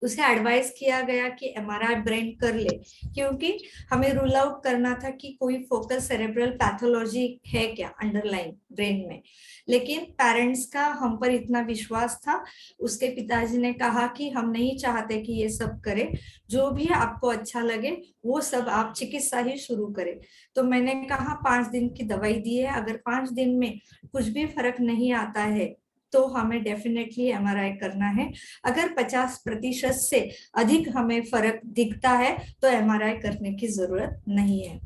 उसे एडवाइस किया गया कि एमआरआई ब्रेन कर ले, क्योंकि हमें रूल आउट करना था कि कोई फोकल सेरेब्रल पैथोलॉजी है क्या अंडरलाइन ब्रेन में। लेकिन पेरेंट्स का हम पर इतना विश्वास था, उसके पिताजी ने कहा कि हम नहीं चाहते कि ये सब करे, जो भी आपको अच्छा लगे वो सब आप चिकित्सा ही शुरू करें। तो मैंने कहा 5 दिन की दवाई दी है, अगर 5 दिन में कुछ भी फर्क नहीं आता है तो हमें डेफिनेटली एमआरआई करना है। अगर 50% से अधिक हमें फर्क दिखता है तो एमआरआई करने की जरूरत नहीं है।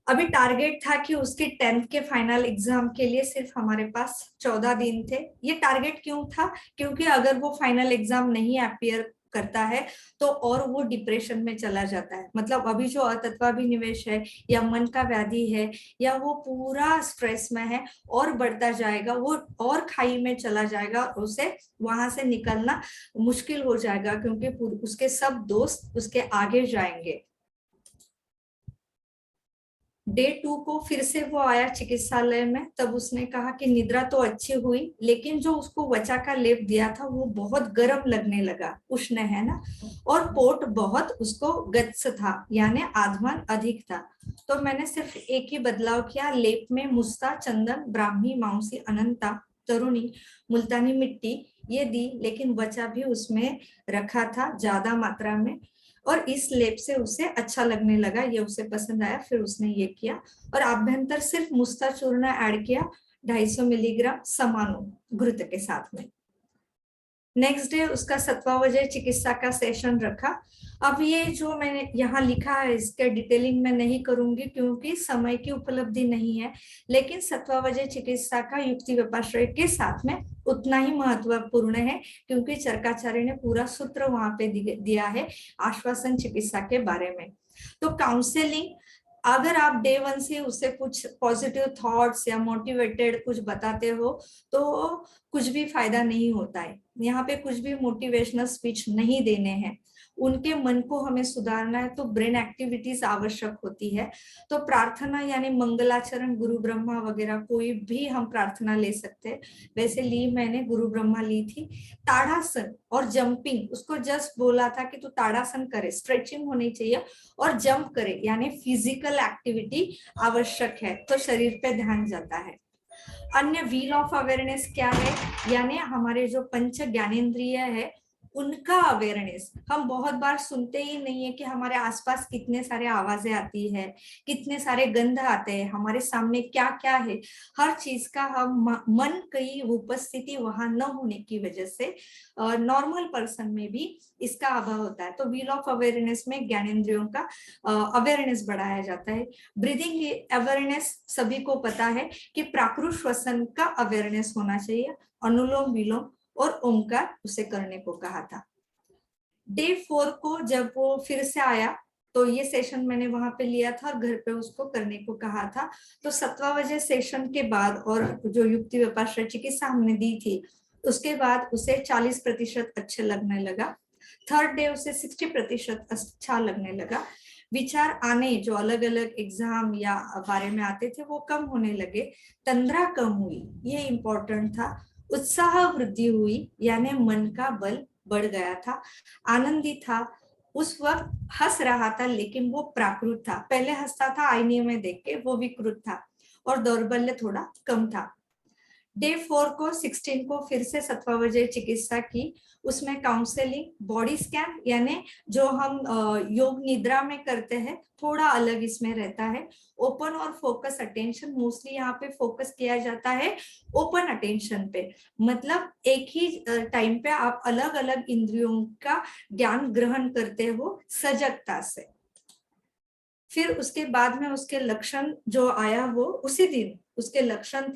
अभी टारगेट था कि उसके 10th के फाइनल एग्जाम के लिए सिर्फ हमारे पास 14 दिन थे। ये टारगेट क्यों था, क्योंकि अगर वो फाइनल एग्जाम नहीं अपीयर करता है तो और वो डिप्रेशन में चला जाता है। मतलब अभी जो अतत्वाभिनिवेश है या मन का व्याधि है या वो पूरा स्ट्रेस में है और बढ़ता जाएगा, वो और खाई में चला जाएगा, उसे वहां से निकलना मुश्किल हो जाएगा, क्योंकि उसके सब दोस्त उसके आगे जाएंगे। डे 2 को फिर से वो आया चिकित्सालय में, तब उसने कहा कि निद्रा तो अच्छी हुई, लेकिन जो उसको वचा का लेप दिया था वो बहुत गर्म लगने लगा, उष्ण है ना, और पोट बहुत उसको गत्स था, यानी आधमन अधिक था। तो मैंने सिर्फ एक ही बदलाव किया, लेप में मुस्ता, चंदन, ब्राह्मी, माउसी, अनंता, तरुणी, मुल्तानी मिट्टी ये दी, लेकिन वचा भी उसमें रखा था ज्यादा मात्रा में, और इस लेप से उसे अच्छा लगने लगा, ये उसे पसंद आया। फिर उसने ये किया और आभ्यंतर सिर्फ मुस्ता चूर्ण ऐड किया 250 मिलीग्राम समानो घृत के साथ में। नेक्स्ट डे उसका 7वां बजे चिकित्सा का सेशन रखा। अब ये जो मैंने यहाँ लिखा है इसके डिटेलिंग में नहीं करूंगी क्योंकि समय की उपलब्धि नहीं है, लेकिन 7वां बजे चिकित्सा का युक्ति व्यपाश्रय के साथ में उतना ही महत्वपूर्ण है, क्योंकि चरकाचार्य ने पूरा सूत्र वहां पे दिया है आश्वासन चिकित्सा के बारे में। तो काउंसलिंग, अगर आप डे 1 से उसे कुछ पॉजिटिव थॉट्स या मोटिवेटेड कुछ बताते हो तो कुछ भी फायदा नहीं होता है। यहाँ पे कुछ भी मोटिवेशनल स्पीच नहीं देने हैं, उनके मन को हमें सुधारना है, तो ब्रेन एक्टिविटीज आवश्यक होती है। तो प्रार्थना यानी मंगलाचरण, गुरु ब्रह्मा वगैरह कोई भी हम प्रार्थना ले सकते हैं। वैसे मैंने गुरु ब्रह्मा ली थी। ताड़ासन और जंपिंग, उसको जस्ट बोला था कि तू ताड़ासन करे, स्ट्रेचिंग होनी चाहिए, और जंप करे यानी फिजिकल एक्टिविटी आवश्यक है, तो शरीर पे ध्यान जाता है। अन्य व्हील ऑफ अवेयरनेस क्या है, यानी हमारे जो पंच ज्ञानेंद्रिय है उनका अवेयरनेस। हम बहुत बार सुनते ही नहीं है कि हमारे आसपास कितने सारे आवाजें आती है, कितने सारे गंध आते हैं, हमारे सामने क्या क्या है, हर चीज का हम मन की उपस्थिति वहां न होने की वजह से नॉर्मल पर्सन में भी इसका अभाव होता है। तो व्हील ऑफ अवेयरनेस में ज्ञानेंद्रियों का अवेयरनेस बढ़ाया जाता है। ब्रीदिंग अवेयरनेस सभी को पता है कि प्राकृत श्वसन का अवेयरनेस होना चाहिए, अनुलोम विलोम और ओमकार उसे करने को कहा था। डे 4 को जब वो फिर से आया तो ये सेशन मैंने वहां पे लिया था और घर पे उसको करने को कहा था। तो 7वां बजे सेशन के बाद और जो युक्ति व्यपाश्रय चिकित्सा हमने दी थी उसके बाद उसे 40% अच्छे लगने लगा। थर्ड डे उसे 60% अच्छा लगने लगा। विचार आने जो अलग अलग एग्जाम या बारे में आते थे वो कम होने लगे। तंद्रा कम हुई, ये इम्पोर्टेंट था। उत्साह वृद्धि हुई यानी मन का बल बढ़ गया था। आनंदी था, उस वक्त हंस रहा था लेकिन वो प्राकृत था। पहले हंसता था आईने में देख के, वो विकृत था और दौर्बल्य थोड़ा कम था। डे 4 को 16 को फिर से 7वां बजे चिकित्सा की। उसमें काउंसलिंग, बॉडी स्कैन यानी जो हम योग निद्रा में करते हैं थोड़ा अलग इसमें रहता है। ओपन और फोकस अटेंशन, मोस्टली यहाँ पे फोकस किया जाता है ओपन अटेंशन पे, मतलब एक ही टाइम पे आप अलग अलग इंद्रियों का ज्ञान ग्रहण करते हो सजगता से। फिर उसके बाद में उसके लक्षण जो आया वो उसी दिन उसके लक्षण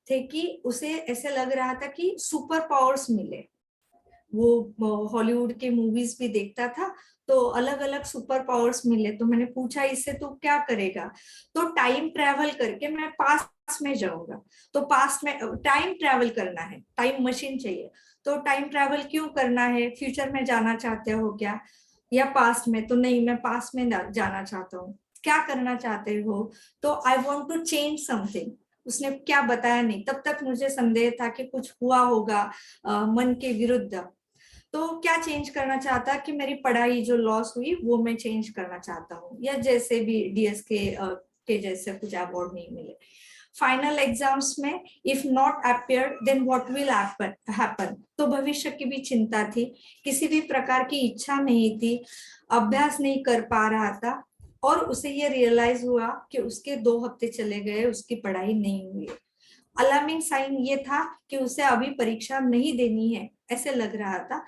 थे कि उसे ऐसे लग रहा था कि सुपर पावर्स मिले। वो हॉलीवुड के मूवीज भी देखता था तो अलग अलग सुपर पावर्स मिले। तो मैंने पूछा इससे तो क्या करेगा, तो टाइम ट्रैवल करके मैं पास्ट में जाऊंगा। तो पास्ट में टाइम ट्रैवल करना है, टाइम मशीन चाहिए। तो टाइम ट्रैवल क्यों करना है, फ्यूचर में जाना चाहते हो क्या या पास्ट में? तो नहीं, मैं पास्ट में जाना चाहता हूँ। क्या करना चाहते हो? तो I want to change something. उसने क्या बताया नहीं, तब तक मुझे संदेह था कि कुछ हुआ होगा मन के विरुद्ध। तो क्या चेंज करना चाहता कि मेरी पढ़ाई जो लॉस हुई वो मैं चेंज करना चाहता हूँ, या जैसे भी डीएस के जैसे कुछ अवार्ड नहीं मिले। फाइनल एग्जाम्स में if not appear then what will happen, तो भविष्य की भी चिंता थी। किसी भी प्रकार की इच्छा नहीं थी, अभ्यास नहीं कर पा रहा था और उसे ये रियलाइज हुआ कि उसके 2 हफ्ते चले गए, उसकी पढ़ाई नहीं हुई। अलार्मिंग साइन ये था कि उसे अभी परीक्षा नहीं देनी है, ऐसे लग रहा था।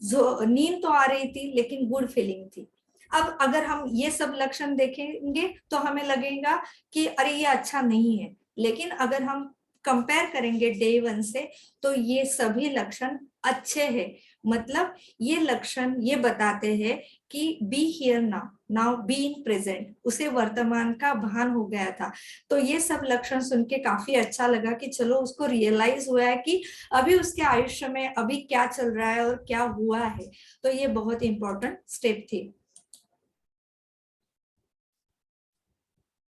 जो नींद तो आ रही थी लेकिन गुड फीलिंग थी। अब अगर हम ये सब लक्षण देखेंगे तो हमें लगेगा कि अरे ये अच्छा नहीं है, लेकिन अगर हम कंपेयर करेंगे डे 1 से तो ये सभी लक्षण अच्छे हैं। मतलब ये लक्षण ये बताते हैं कि be here now, now be in present, उसे वर्तमान का भान हो गया था। तो ये सब लक्षण सुन के काफी अच्छा लगा कि चलो उसको रियलाइज हुआ है कि अभी उसके आयुष्य में अभी क्या चल रहा है और क्या हुआ है। तो ये बहुत इंपॉर्टेंट स्टेप थी।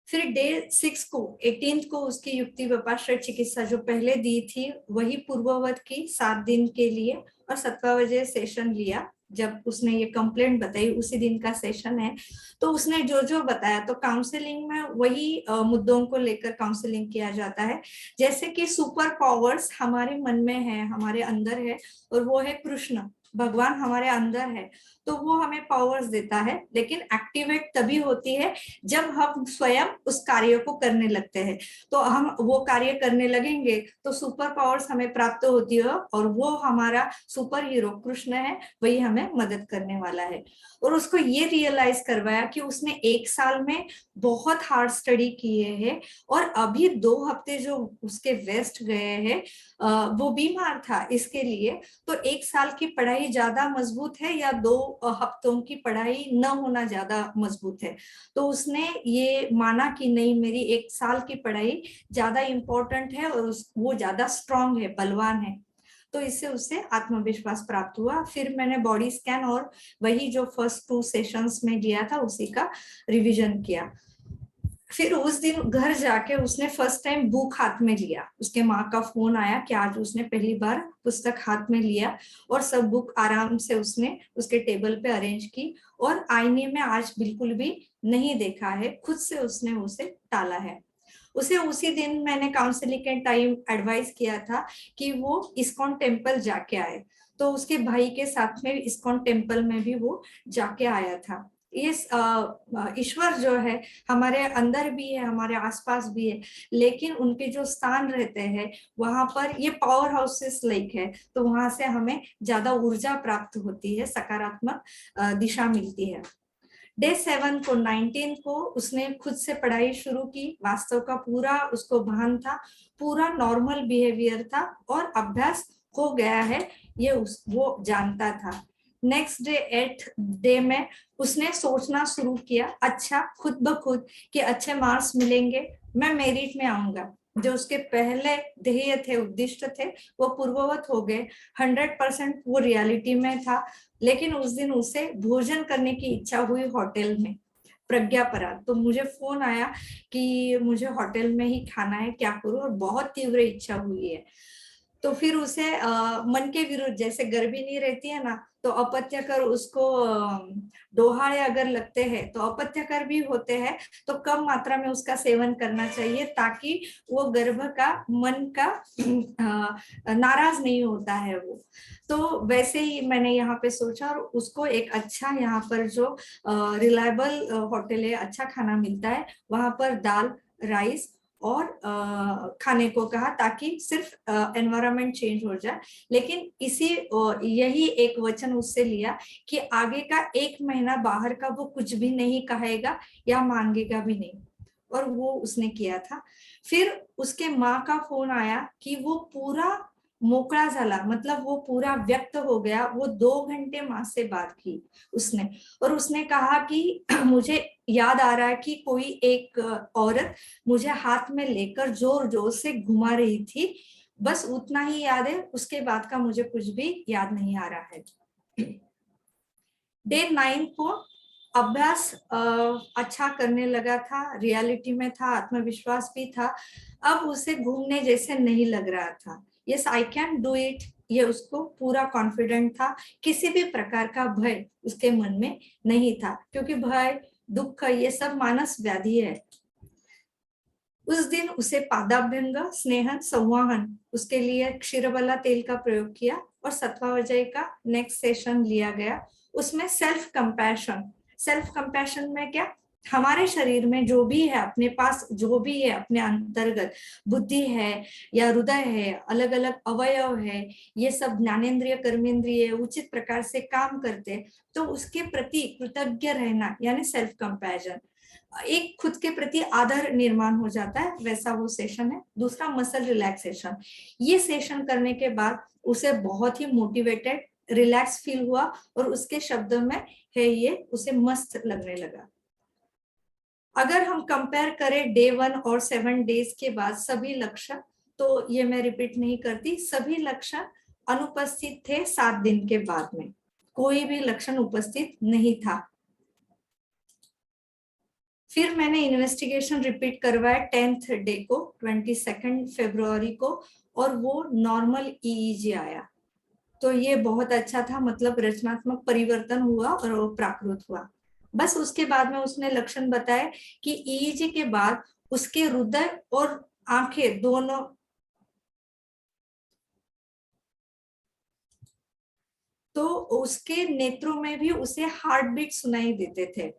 फिर डे 6 को 18 को उसकी युक्ति व्यपाश्रय चिकित्सा जो पहले दी थी वही पूर्ववत की 7 दिन के लिए, और 7वां बजे सेशन लिया। जब उसने ये कंप्लेंट बताई उसी दिन का सेशन है। तो उसने जो जो बताया, तो काउंसलिंग में वही मुद्दों को लेकर काउंसलिंग किया जाता है, जैसे कि सुपर पावर्स हमारे मन में है, हमारे अंदर है, और वो है कृष्ण, भगवान हमारे अंदर है तो वो हमें पावर्स देता है, लेकिन एक्टिवेट तभी होती है जब हम स्वयं उस कार्य को करने लगते हैं। तो हम वो कार्य करने लगेंगे तो सुपर पावर्स हमें प्राप्त होती है, और वो हमारा सुपर हीरो कृष्ण है, वही हमें मदद करने वाला है। और उसको ये रियलाइज करवाया कि उसने 1 साल में बहुत हार्ड स्टडी किए हैं, और अभी 2 हफ्ते जो उसके वेस्ट गए हैं, वो बीमार था इसके लिए। तो 1 साल की पढ़ाई ज्यादा मजबूत है या 2 हफ्तों की पढ़ाई न होना ज्यादा मजबूत है? तो उसने ये माना कि नहीं, मेरी 1 साल की पढ़ाई ज्यादा इम्पोर्टेंट है, और वो ज्यादा स्ट्रांग है, बलवान है। तो इससे उसे आत्मविश्वास प्राप्त हुआ। फिर मैंने बॉडी स्कैन और वही जो फर्स्ट 2 सेशंस में लिया था उसी का रिवीजन किया। फिर उस दिन घर जाके उसने फर्स्ट टाइम बुक हाथ में लिया। उसके माँ का फोन आया कि आज उसने पहली बार पुस्तक हाथ में लिया, और सब बुक आराम से उसने उसके टेबल पे अरेंज की, और आईने में आज बिल्कुल भी नहीं देखा है, खुद से उसने उसे टाला है। उसे उसी दिन मैंने काउंसलिंग के टाइम एडवाइस किया था कि वो इस्कॉन टेम्पल जाके आए। तो उसके भाई के साथ में इस्कॉन टेम्पल में भी वो जाके आया था। ये ईश्वर जो है हमारे अंदर भी है, हमारे आसपास भी है, लेकिन उनके जो स्थान रहते हैं वहां पर ये पावर हाउसेस लाइक है, तो वहां से हमें ज्यादा ऊर्जा प्राप्त होती है, सकारात्मक दिशा मिलती है। डे 7 को 19 को उसने खुद से पढ़ाई शुरू की। वास्तव का पूरा उसको भान था, पूरा नॉर्मल बिहेवियर था, और अभ्यास हो गया है ये वो जानता था। नेक्स्ट डे 8 डे में उसने सोचना शुरू किया, अच्छा खुद ब खुद कि अच्छे मार्क्स मिलेंगे, मैं मेरिट में आऊंगा। जो उसके पहले ध्येय थे, उद्दिष्ट थे, वो पूर्ववत हो गए। 100% वो रियलिटी में था। लेकिन उस दिन उसे भोजन करने की इच्छा हुई होटल में, प्रज्ञापराग। तो मुझे फोन आया कि मुझे होटल में ही खाना है, क्या करूं, और बहुत तीव्र इच्छा हुई है। तो फिर उसे मन के विरुद्ध, जैसे गर्मी नहीं रहती है ना, तो अपत्यकर उसको दोहाड़े अगर लगते हैं तो अपत्यकर भी होते हैं, तो कम मात्रा में उसका सेवन करना चाहिए, ताकि वो गर्भ का मन का नाराज नहीं होता है वो। तो वैसे ही मैंने यहाँ पे सोचा, और उसको एक अच्छा यहाँ पर जो रिलायबल होटल है, अच्छा खाना मिलता है, वहां पर दाल, राइस और खाने को कहा, ताकि सिर्फ एनवायरनमेंट चेंज हो जाए। लेकिन यही एक वचन उससे लिया कि आगे का 1 महीना बाहर का वो कुछ भी नहीं कहेगा या मांगेगा भी नहीं, और वो उसने किया था। फिर उसके माँ का फोन आया कि वो पूरा मोकळा झाला, मतलब वो पूरा व्यक्त हो गया। वो 2 घंटे माँ से बात की उसने, और उसने कहा कि मुझे याद आ रहा है कि कोई एक औरत मुझे हाथ में लेकर जोर जोर से घुमा रही थी, बस उतना ही याद है, उसके बाद का मुझे कुछ भी याद नहीं आ रहा है। डे 9 को अभ्यास अच्छा करने लगा था, रियलिटी में था, आत्मविश्वास भी था। अब उसे घूमने जैसे नहीं लग रहा था। Yes I can do it, ये उसको पूरा कॉन्फिडेंट था। किसी भी प्रकार का भय उसके मन में नहीं था, क्योंकि भय, दुख, ये सब मानस व्याधि है। उस दिन उसे पादाभ्यंग, स्नेहन, संवाहन, उसके लिए क्षीरबला तेल का प्रयोग किया, और सत्वावजय का नेक्स्ट सेशन लिया गया। उसमें सेल्फ कंपैशन में क्या, हमारे शरीर में जो भी है, अपने पास जो भी है, अपने अंतर्गत बुद्धि है या हृदय है, अलग अलग अवयव है, ये सब ज्ञानेन्द्रिय, कर्मेंद्रिय उचित प्रकार से काम करते, तो उसके प्रति कृतज्ञ रहना, यानी सेल्फ कंपैशन, एक खुद के प्रति आदर निर्माण हो जाता है, वैसा वो सेशन है। दूसरा मसल रिलैक्सेशन। ये सेशन करने के बाद उसे बहुत ही मोटिवेटेड, रिलैक्स फील हुआ, और उसके शब्दों में है ये, उसे मस्त लगने लगा। अगर हम कंपेयर करें डे 1 और 7 डेज के बाद सभी लक्षण, तो ये मैं रिपीट नहीं करती, सभी लक्षण अनुपस्थित थे 7 दिन के बाद में, कोई भी लक्षण उपस्थित नहीं था। फिर मैंने इन्वेस्टिगेशन रिपीट करवाया 10th डे को, 22 फरवरी को, और वो नॉर्मल ईईजी आया। तो ये बहुत अच्छा था, मतलब रचनात्मक परिवर्तन हुआ और वो प्राकृत हुआ। बस उसके बाद में उसने लक्षण बताए कि ईईजी के बाद उसके हृदय और आंखें दोनों, तो उसके नेत्रों में भी उसे हार्ट बीट सुनाई देते थे।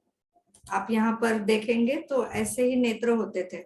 आप यहाँ पर देखेंगे तो ऐसे ही नेत्र होते थे।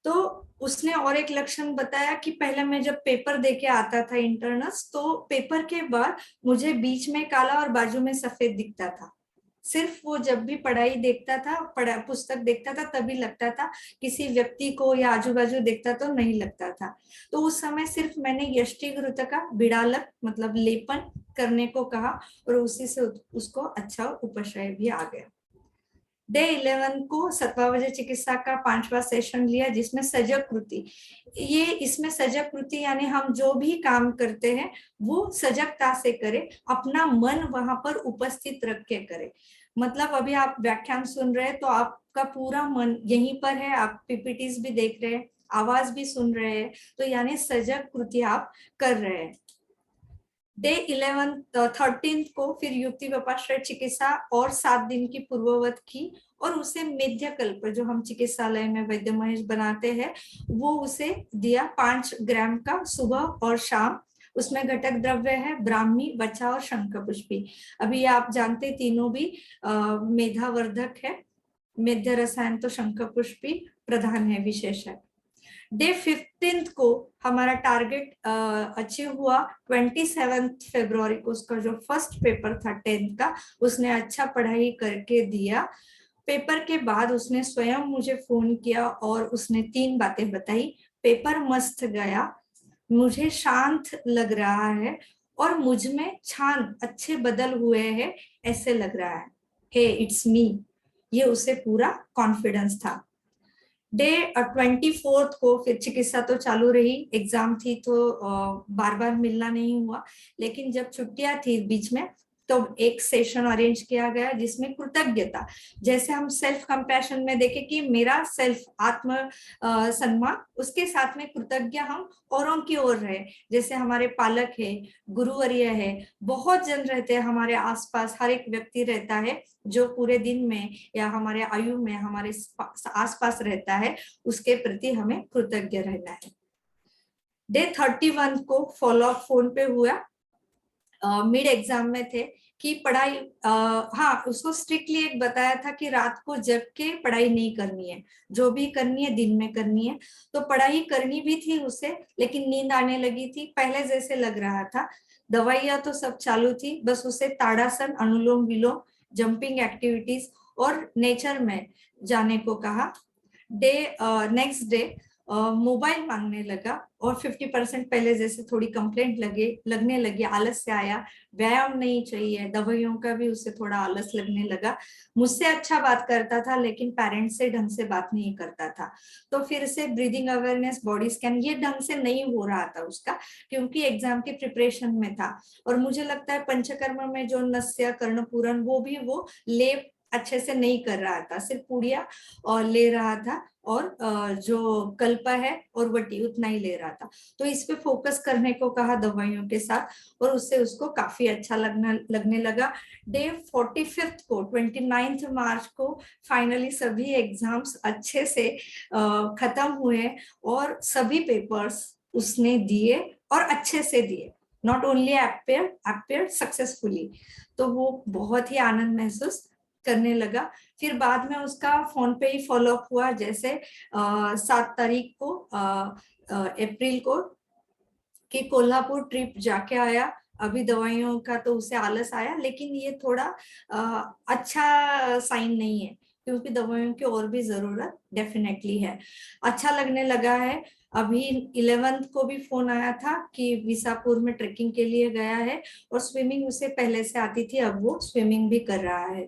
तो उसने और एक लक्षण बताया कि पहले मैं जब पेपर देके आता था इंटरनल्स, तो पेपर के बाद मुझे बीच में काला और बाजू में सफेद दिखता था। सिर्फ वो जब भी पढ़ाई देखता था, पुस्तक देखता था, तभी लगता था, किसी व्यक्ति को या आजू बाजू देखता तो नहीं लगता था। तो उस समय सिर्फ मैंने यष्टिघृत का बिड़ालक मतलब लेपन करने को कहा और उसी से उसको अच्छा उपशय भी आ गया। डे 11 को सत्वावजय चिकित्सा का 5वां सेशन लिया, जिसमें सजग कृति, ये इसमें सजग कृति यानी हम जो भी काम करते हैं वो सजगता से करें, अपना मन वहां पर उपस्थित रख के करें। मतलब अभी आप व्याख्यान सुन रहे हैं तो आपका पूरा मन यहीं पर है, आप पीपीटीज भी देख रहे हैं, आवाज भी सुन रहे हैं, तो यानी सजग कृति आप कर रहे हैं। डे 13 को फिर युक्ति व्यपाश्रय चिकित्सा और 7 दिन की पूर्ववत की और उसे मेध्यकल्प जो हम चिकित्सालय में वैद्य महेश बनाते हैं वो उसे दिया 5 ग्राम का सुबह और शाम। उसमें घटक द्रव्य है ब्राह्मी, वचा और शंखपुष्पी। अभी आप जानते तीनों भी मेधावर्धक है। मेध्य रसायन तो शंखपुष्पी प्रधान है, विशेष है। डे 15 को हमारा टारगेट अचीव हुआ। 27 फरवरी को उसका जो फर्स्ट पेपर था 10th का, उसने अच्छा पढ़ाई करके दिया। पेपर के बाद उसने स्वयं मुझे फोन किया और उसने 3 बातें बताई। पेपर मस्त गया, मुझे शांत लग रहा है और मुझ में छान अच्छे बदल हुए हैं ऐसे लग रहा है। हे इट्स मी, ये उसे पूरा कॉन्फिडेंस था। डे 24 को फिर चिकित्सा तो चालू रही, एग्जाम थी तो बार बार मिलना नहीं हुआ, लेकिन जब छुट्टियां थी बीच में तो एक सेशन अरेंज किया गया जिसमें कृतज्ञता, जैसे हम सेल्फ कंपैशन में देखें कि मेरा सेल्फ आत्म सम्मान, उसके साथ में कृतज्ञ हम औरों की ओर रहे। जैसे हमारे पालक है, गुरुवर्य है, बहुत जन रहते हैं हमारे आसपास, हर एक व्यक्ति रहता है जो पूरे दिन में या हमारे आयु में हमारे आसपास रहता है, उसके प्रति हमें कृतज्ञ रहना है। डे 31 को फॉलो अप फोन पे हुआ, मिड एग्जाम में थे कि पढ़ाई हाँ उसको स्ट्रिक्टली एक बताया था कि रात को जग के पढ़ाई नहीं करनी है, जो भी करनी है दिन में करनी है। तो पढ़ाई करनी भी थी उसे, लेकिन नींद आने लगी थी, पहले जैसे लग रहा था। दवाइयां तो सब चालू थी, बस उसे ताड़ासन, अनुलोम विलोम, जंपिंग एक्टिविटीज और नेचर में जाने को कहा। डे नेक्स्ट डे मोबाइल मांगने लगा और 50% पहले जैसे थोड़ी कंप्लेंट लगने लगी, आलस से आया, व्यायाम नहीं चाहिए, दवाइयों का भी उसे थोड़ा आलस लगने लगा। मुझसे अच्छा बात करता था लेकिन पेरेंट्स से ढंग से बात नहीं करता था। तो फिर से ब्रीदिंग अवेयरनेस, बॉडी स्कैन, ये ढंग से नहीं हो रहा था उसका, क्योंकि एग्जाम की प्रिपरेशन में था। और मुझे लगता है पंचकर्म में जो नस्य कर्णपूरण वो भी वो लेप अच्छे से नहीं कर रहा था, सिर्फ पुड़िया और ले रहा था और जो कल्प है और वटी उतना ही ले रहा था। तो इस पे फोकस करने को कहा दवाइयों के साथ और उससे उसको काफी अच्छा लगने लगा। डे 45 को 29 मार्च को फाइनली सभी एग्जाम्स अच्छे से खत्म हुए और सभी पेपर्स उसने दिए और अच्छे से दिए, नॉट ओनली अपियर सक्सेसफुली। तो वो बहुत ही आनंद महसूस करने लगा। फिर बाद में उसका फोन पे ही फॉलो अप हुआ, जैसे 7 तारीख को अप्रैल को कि कोल्हापुर ट्रिप जाके आया। अभी दवाइयों का तो उसे आलस आया, लेकिन ये थोड़ा अच्छा साइन नहीं है, क्योंकि दवाइयों की और भी जरूरत डेफिनेटली है। अच्छा लगने लगा है। अभी 11 को भी फोन आया था कि विसापुर में ट्रेकिंग के लिए गया है और स्विमिंग उसे पहले से आती थी, अब वो स्विमिंग भी कर रहा है।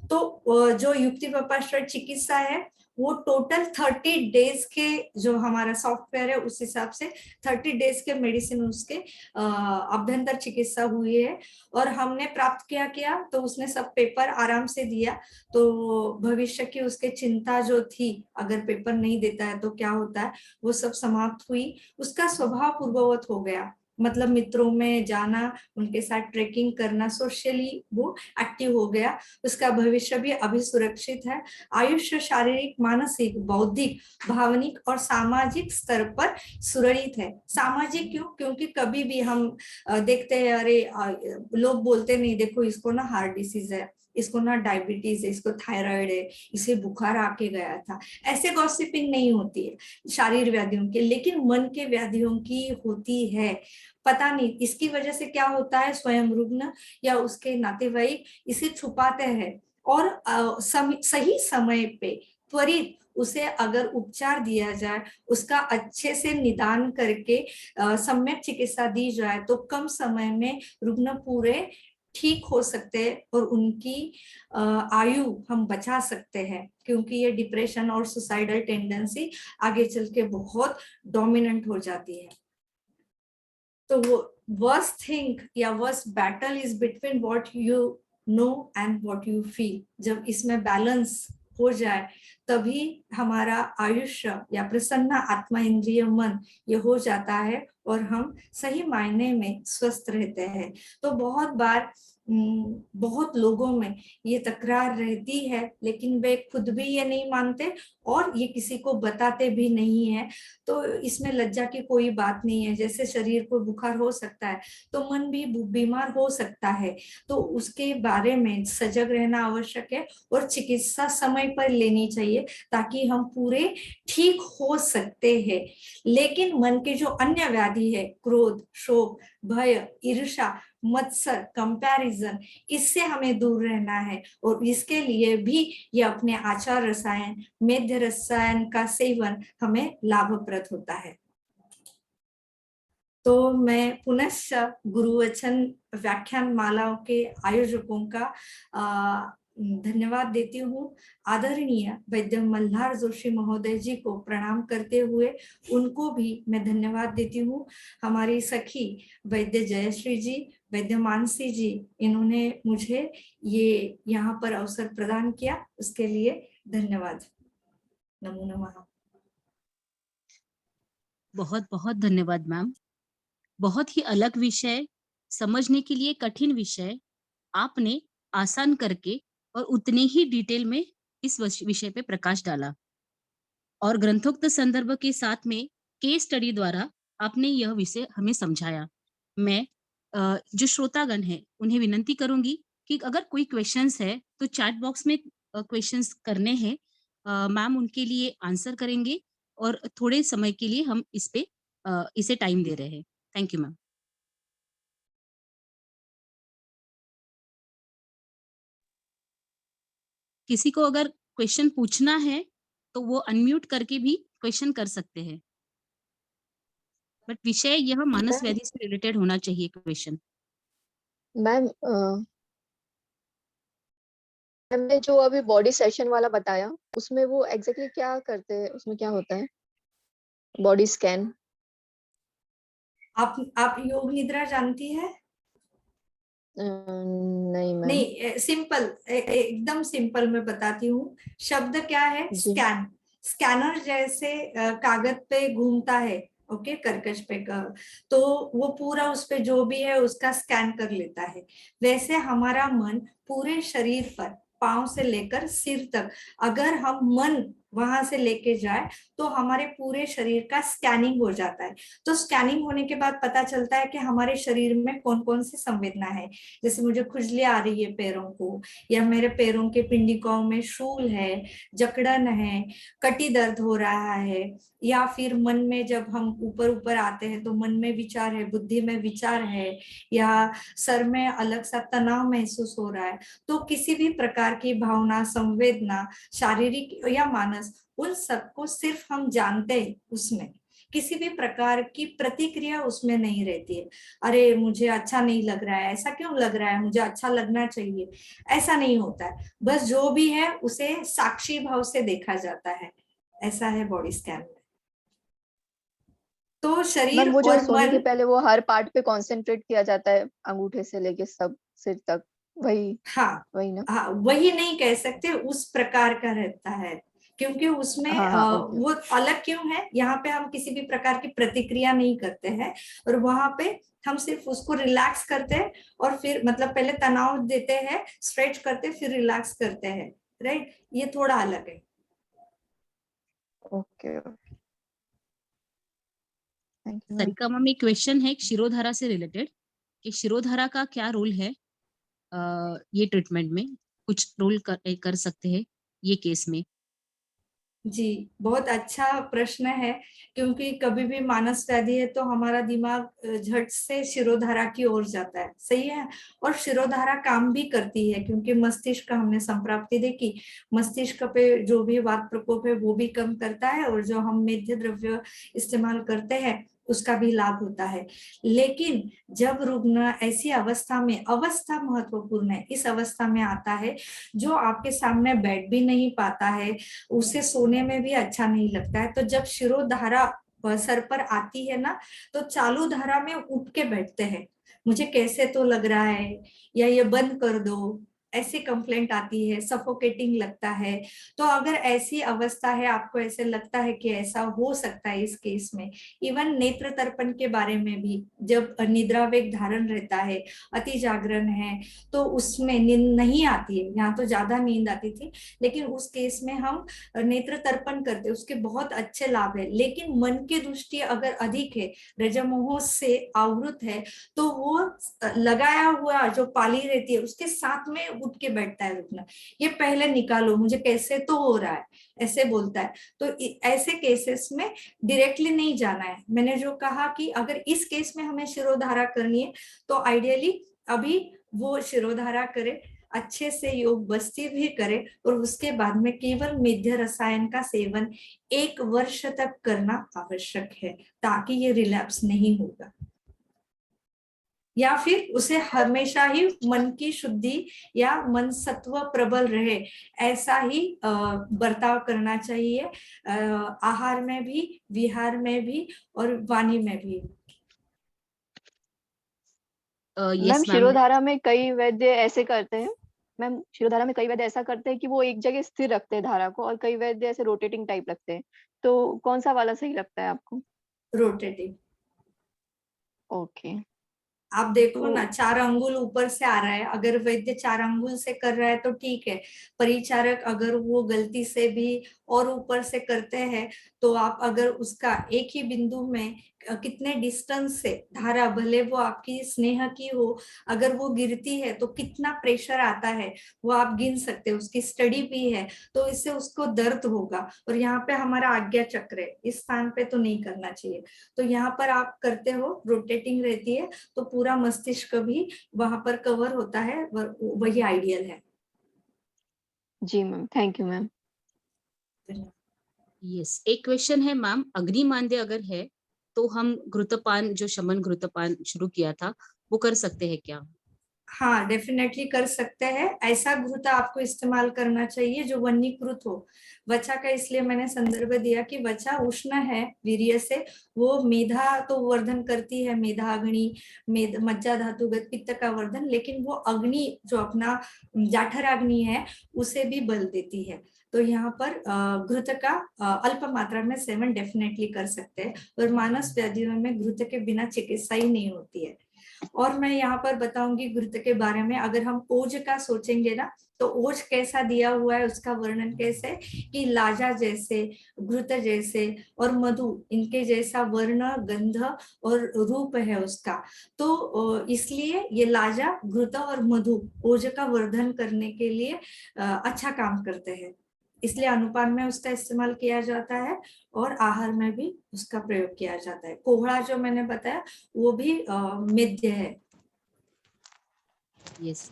तो जो युक्ति व्यपाश्रय चिकित्सा है वो टोटल 30 डेज के जो हमारा सॉफ्टवेयर है उस हिसाब से 30 डेज के मेडिसिन उसके अभ्यंतर चिकित्सा हुई है और हमने प्राप्त किया तो उसने सब पेपर आराम से दिया। तो भविष्य की उसके चिंता जो थी, अगर पेपर नहीं देता है तो क्या होता है, वो सब समाप्त हुई। उसका स्वभाव पूर्ववत हो गया, मतलब मित्रों में जाना, उनके साथ ट्रेकिंग करना, सोशली वो एक्टिव हो गया, उसका भविष्य भी अभी सुरक्षित है। आयुष्य शारीरिक, मानसिक, बौद्धिक, भावनिक और सामाजिक स्तर पर सुरक्षित है। सामाजिक क्यों? क्योंकि कभी भी हम देखते हैं, अरे लोग बोलते नहीं, देखो इसको ना हार्ट डिसीज है, इसको ना डायबिटीज है, इसको थायराइड है, इसे बुखार आके गया था। ऐसे गॉसिपिंग नहीं होती है शारीरिक व्याधियों के, लेकिन मन के व्याधियों की होती है। पता नहीं इसकी वजह से क्या होता है, स्वयं रुग्ण या उसके नातेवाईक इसे छुपाते हैं, और सही समय पे त्वरित उसे अगर उपचार दिया जाए, उसका अच्छे से निदान करके सम्यक चिकित्सा दी जाए, तो कम समय में रुग्ण पूरे ठीक हो सकते हैं और उनकी आयु हम बचा सकते हैं। क्योंकि ये डिप्रेशन और सुसाइडल टेंडेंसी आगे चल के बहुत डोमिनेंट हो जाती है। तो वो वर्स्ट थिंग या worst battle is between what you know and what you feel. जब इसमें बैलेंस हो जाए तभी हमारा आयुष्य या प्रसन्न आत्मा, इंद्रिय, मन ये हो जाता है और हम सही मायने में स्वस्थ रहते हैं। तो बहुत बार बहुत लोगों में ये तकरार रहती है, लेकिन वे खुद भी ये नहीं मानते और ये किसी को बताते भी नहीं है। तो इसमें लज्जा की कोई बात नहीं है। जैसे शरीर को बुखार हो सकता है तो मन भी बीमार हो सकता है, तो उसके बारे में सजग रहना आवश्यक है और चिकित्सा समय पर लेनी चाहिए ताकि हम पूरे ठीक हो सकते हैं। लेकिन मन के जो अन्य व्याधि है, क्रोध, शोक, भय, ईर्ष्या, मत्सर, कंपैरिजन, इससे हमें दूर रहना है और इसके लिए भी ये अपने आचार रसायन, मेध रसायन का सेवन हमें लाभप्रद होता है। तो मैं पुनश्च गुरुवचन व्याख्यान मालाओं के आयोजकों का धन्यवाद देती हूँ। आदरणीय वैद्य मल्हार जोशी महोदय जी को प्रणाम करते हुए उनको भी मैं धन्यवाद देती हूँ। हमारी सखी वैद्य जयश्री जी, वैद्य मानसी जी, इन्होंने मुझे ये यहाँ पर अवसर प्रदान किया, उसके लिए धन्यवाद। नमो नमः। बहुत बहुत धन्यवाद मैम। बहुत ही अलग विषय, समझने के लिए कठिन विषय आपने आसान करके और उतने ही डिटेल में इस विषय पे प्रकाश डाला, और ग्रंथोक्त संदर्भ के साथ में केस स्टडी द्वारा आपने यह विषय हमें समझाया। मैं जो श्रोतागण है उन्हें विनंती करूंगी कि अगर कोई क्वेश्चंस है तो चैट बॉक्स में क्वेश्चंस करने हैं, मैम उनके लिए आंसर करेंगे और थोड़े समय के लिए हम इसे टाइम दे रहे हैं। Thank you ma'am. किसी को अगर क्वेश्चन पूछना है तो वो अनम्यूट करके भी क्वेश्चन कर सकते हैं, बट विषय यह मानस व्याधि से रिलेटेड होना चाहिए क्वेश्चन। मैम हमने जो अभी बॉडी सेशन वाला बताया उसमें वो एग्जैक्टली क्या करते हैं, उसमें क्या होता है? Body scan. आप योग निद्रा जानती है? नहीं मैम। नहीं, सिंपल, एकदम सिंपल मैं बताती हूँ। शब्द क्या है? स्कैन। स्कैनर जैसे कागज पे घूमता है, ओके, कर्कश पे का, तो वो पूरा उस पे जो भी है उसका स्कैन कर लेता है। वैसे हमारा मन पूरे शरीर पर, पांव से लेकर सिर तक, अगर हम मन वहां से लेके जाए तो हमारे पूरे शरीर का स्कैनिंग हो जाता है। तो स्कैनिंग होने के बाद पता चलता है कि हमारे शरीर में कौन कौन सी संवेदना है। जैसे मुझे खुजली आ रही है पैरों को, या मेरे पैरों के पिंडिकाओं में शूल है, जकड़न है, कटी दर्द हो रहा है, या फिर मन में जब हम ऊपर ऊपर आते हैं तो मन में विचार है, बुद्धि में विचार है, या सर में अलग सा तनाव महसूस हो रहा है। तो किसी भी प्रकार की भावना, संवेदना, शारीरिक या मानसिक, उन सबको सिर्फ हम जानते हैं, उसमें किसी भी प्रकार की प्रतिक्रिया उसमें नहीं रहती है। अरे मुझे अच्छा नहीं लग रहा है, ऐसा क्यों लग रहा है, मुझे अच्छा लगना चाहिए, ऐसा नहीं होता है। बस जो भी है उसे साक्षी भाव से देखा जाता है। ऐसा है बॉडी स्कैन में। तो शरीर वो जो और सोने के मन, पहले वो हर पार्ट पे कंसंट्रेट किया जाता है, अंगूठे से लेके सब सिर तक, वही हाँ वही ना? हाँ, वही नहीं कह सकते, उस प्रकार का रहता है क्योंकि उसमें हाँ, ओके। वो अलग क्यों है, यहाँ पे हम किसी भी प्रकार की प्रतिक्रिया नहीं करते हैं, और वहां पे हम सिर्फ उसको रिलैक्स करते हैं, और फिर मतलब पहले तनाव देते हैं, स्ट्रेच करते हैं, फिर रिलैक्स करते हैं, राइट, ये थोड़ा अलग है। Okay, thank you ma'am. Sarika ma'am, एक क्वेश्चन है शिरोधारा से रिलेटेड कि शिरोधारा का क्या रोल है ये ट्रीटमेंट में, कुछ रोल कर सकते हैं ये केस में? जी, बहुत अच्छा प्रश्न है, क्योंकि कभी भी मानस व्याधि है तो हमारा दिमाग झट से शिरोधारा की ओर जाता है, सही है, और शिरोधारा काम भी करती है, क्योंकि मस्तिष्क का हमने संप्राप्ति देखी, मस्तिष्क पे जो भी वात प्रकोप है वो भी कम करता है, और जो हम मेध्य द्रव्य इस्तेमाल करते हैं उसका भी लाभ होता है। लेकिन जब रुग्ण ऐसी अवस्था में, अवस्था महत्वपूर्ण है, इस अवस्था में आता है जो आपके सामने बैठ भी नहीं पाता है, उसे सोने में भी अच्छा नहीं लगता है, तो जब शिरोधारा सर पर आती है ना, तो चालू धारा में उठ के बैठते हैं, मुझे कैसे तो लग रहा है, या ये बंद कर दो, ऐसी कंप्लेंट आती है, सफोकेटिंग लगता है। तो अगर ऐसी अवस्था है, आपको ऐसे लगता है कि ऐसा हो सकता है इस केस में, इवन नेत्र तर्पण के बारे में भी, जब निद्रावेग धारण रहता है, अति जागरण है, तो उसमें नींद नहीं आती है, यहाँ तो ज्यादा नींद आती थी, लेकिन उस केस में हम नेत्र तर्पण करते, उसके बहुत अच्छे लाभ है। लेकिन मन की दृष्टि अगर अधिक है, रजोमोह से आवृत है, तो वो लगाया हुआ जो पाली रहती है उसके साथ में उठ के बैठता है रुकना, ये पहले निकालो, मुझे कैसे तो हो रहा है, ऐसे बोलता है। तो ऐसे केसेस में डायरेक्टली नहीं जाना है। मैंने जो कहा कि अगर इस केस में हमें शिरोधारा करनी है तो आइडियली अभी वो शिरोधारा करे, अच्छे से योग बस्ती भी करे, और उसके बाद में केवल मेध्य रसायन का सेवन 1 वर्ष तक करना आवश्यक है, ताकि ये रिलैप्स नहीं होगा। या फिर उसे हमेशा ही मन की शुद्धि या मन सत्व प्रबल रहे, ऐसा ही बर्ताव करना चाहिए, आहार में भी, विहार में भी, और वाणी में भी। Ma'am yes ma'am. शिरोधारा में कई वैद्य ऐसे करते हैं, मैम शिरोधारा में कई वैद्य ऐसा करते हैं कि वो एक जगह स्थिर रखते हैं धारा को, और कई वैद्य ऐसे रोटेटिंग टाइप रखते हैं, तो कौन सा वाला सही लगता है आपको? रोटेटिंग। ओके। आप देखो तो ना, 4 अंगुल ऊपर से आ रहा है, अगर वैद्य 4 अंगुल से कर रहा है तो ठीक है, परिचारक अगर वो गलती से भी और ऊपर से करते हैं, तो आप अगर उसका एक ही बिंदु में कितने डिस्टेंस से धारा, भले वो आपकी स्नेह की हो, अगर वो गिरती है तो कितना प्रेशर आता है वो आप गिन सकते हो, उसकी स्टडी भी है, तो इससे उसको दर्द होगा। और यहाँ पे हमारा आज्ञा चक्र है, इस स्थान पे तो नहीं करना चाहिए, तो यहाँ पर आप करते हो, रोटेटिंग रहती है, तो पूरा मस्तिष्क भी वहां पर कवर होता है, वही आइडियल है। जी ma'am, thank you ma'am. Yes, एक क्वेश्चन है मैम, अग्निमांद्य अगर है तो हम घृतपान, जो शमन घृतपान शुरू किया था, वो कर सकते हैं क्या? हाँ, डेफिनेटली कर सकते हैं। ऐसा घृत आपको इस्तेमाल करना चाहिए जो वन्नीकृत हो। वचा का इसलिए मैंने संदर्भ दिया कि वचा उष्ण है वीर्य से, वो मेधा तो वर्धन करती है, मेधा अग्नि, मज्जा धातुगत पित्त का वर्धन, लेकिन वो अग्नि जो अपना जाठराग्नि है उसे भी बल देती है। तो यहाँ पर घृत का अल्प मात्रा में सेवन डेफिनेटली कर सकते हैं, और मानस व्याधियों में घृत के बिना चिकित्सा ही नहीं होती है। और मैं यहाँ पर बताऊंगी घृत के बारे में, अगर हम ओज का सोचेंगे ना, तो ओज कैसा दिया हुआ है, उसका वर्णन कैसे, कि लाजा जैसे, घृत जैसे और मधु, इनके जैसा वर्ण, गंध और रूप है उसका। तो इसलिए ये लाजा, घृत और मधु ओज का वर्धन करने के लिए अच्छा काम करते हैं, इसलिए अनुपान में उसका इस्तेमाल किया जाता है, और आहार में भी उसका प्रयोग किया जाता है। कोहड़ा जो मैंने बताया वो भी मेध्य है। यस,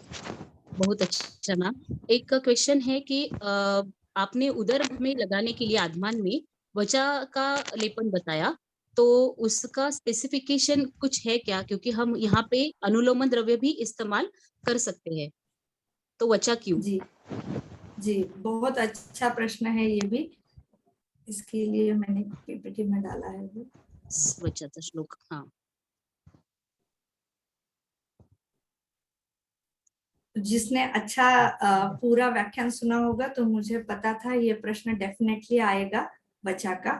बहुत अच्छा मैम। एक क्वेश्चन है कि आपने उदर में लगाने के लिए आधमान में वचा का लेपन बताया, तो उसका स्पेसिफिकेशन कुछ है क्या? क्योंकि हम यहाँ पे अनुलोमन द्रव्य भी इस्तेमाल कर सकते हैं, तो वचा क्यों? जी जी, बहुत अच्छा प्रश्न है ये भी, इसके लिए मैंने पीपीटी में डाला है वो। वचाचा श्लोक, हाँ। जिसने अच्छा पूरा व्याख्यान सुना होगा तो मुझे पता था ये प्रश्न डेफिनेटली आएगा वचा का।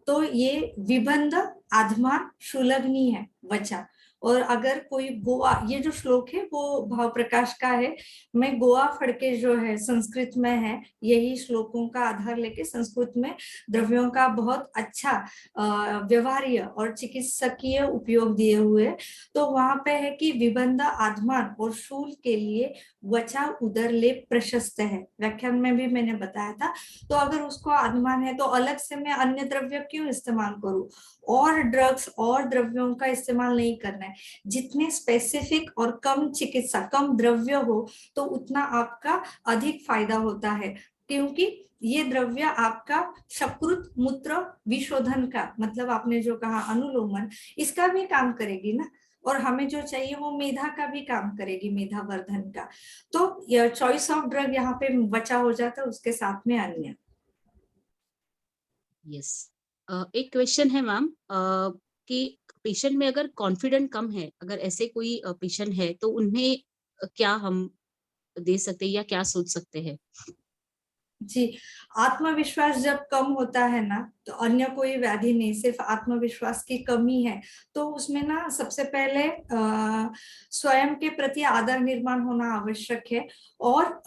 तो ये विबंध आधमान शुलग्नि है वचा। और अगर कोई गोवा, ये जो श्लोक है वो भाव प्रकाश का है। मैं गोवा फड़के जो है संस्कृत में है, यही श्लोकों का आधार लेके संस्कृत में द्रव्यों का बहुत अच्छा व्यवहार्य और चिकित्सकीय उपयोग दिए हुए। तो वहां पे है कि विबंध आधमान और शूल के लिए वचा उदरलेप प्रशस्त है, व्याख्यान में भी मैंने बताया था। तो अगर उसको आधमान है तो अलग से मैं अन्य द्रव्य क्यों इस्तेमाल करूं, और ड्रग्स और द्रव्यों का इस्तेमाल नहीं करना है। जितने स्पेसिफिक और कम चिकित्सा, कम द्रव्य हो तो उतना आपका अधिक फायदा होता है, क्योंकि ये द्रव्य आपका शकृत मूत्र विशोधन का, मतलब आपने जो कहा अनुलोमन, इसका भी काम करेगी ना। और हमें जो चाहिए वो मेधा का भी काम करेगी, मेधा वर्धन का। तो चॉइस ऑफ ड्रग यहाँ पे बचा हो जाता है, उसके साथ में अन्य। यस। एक क्वेश्चन है मैम कि पेशेंट में अगर कॉन्फिडेंट कम है, अगर ऐसे कोई पेशेंट है तो उन्हें क्या हम दे सकते हैं या क्या सोच सकते हैं? जी, आत्मविश्वास जब कम होता है ना, तो अन्य कोई व्याधि नहीं, सिर्फ आत्मविश्वास की कमी है, तो उसमें ना सबसे पहले स्वयं के प्रति आदर निर्माण होना आवश्यक है। और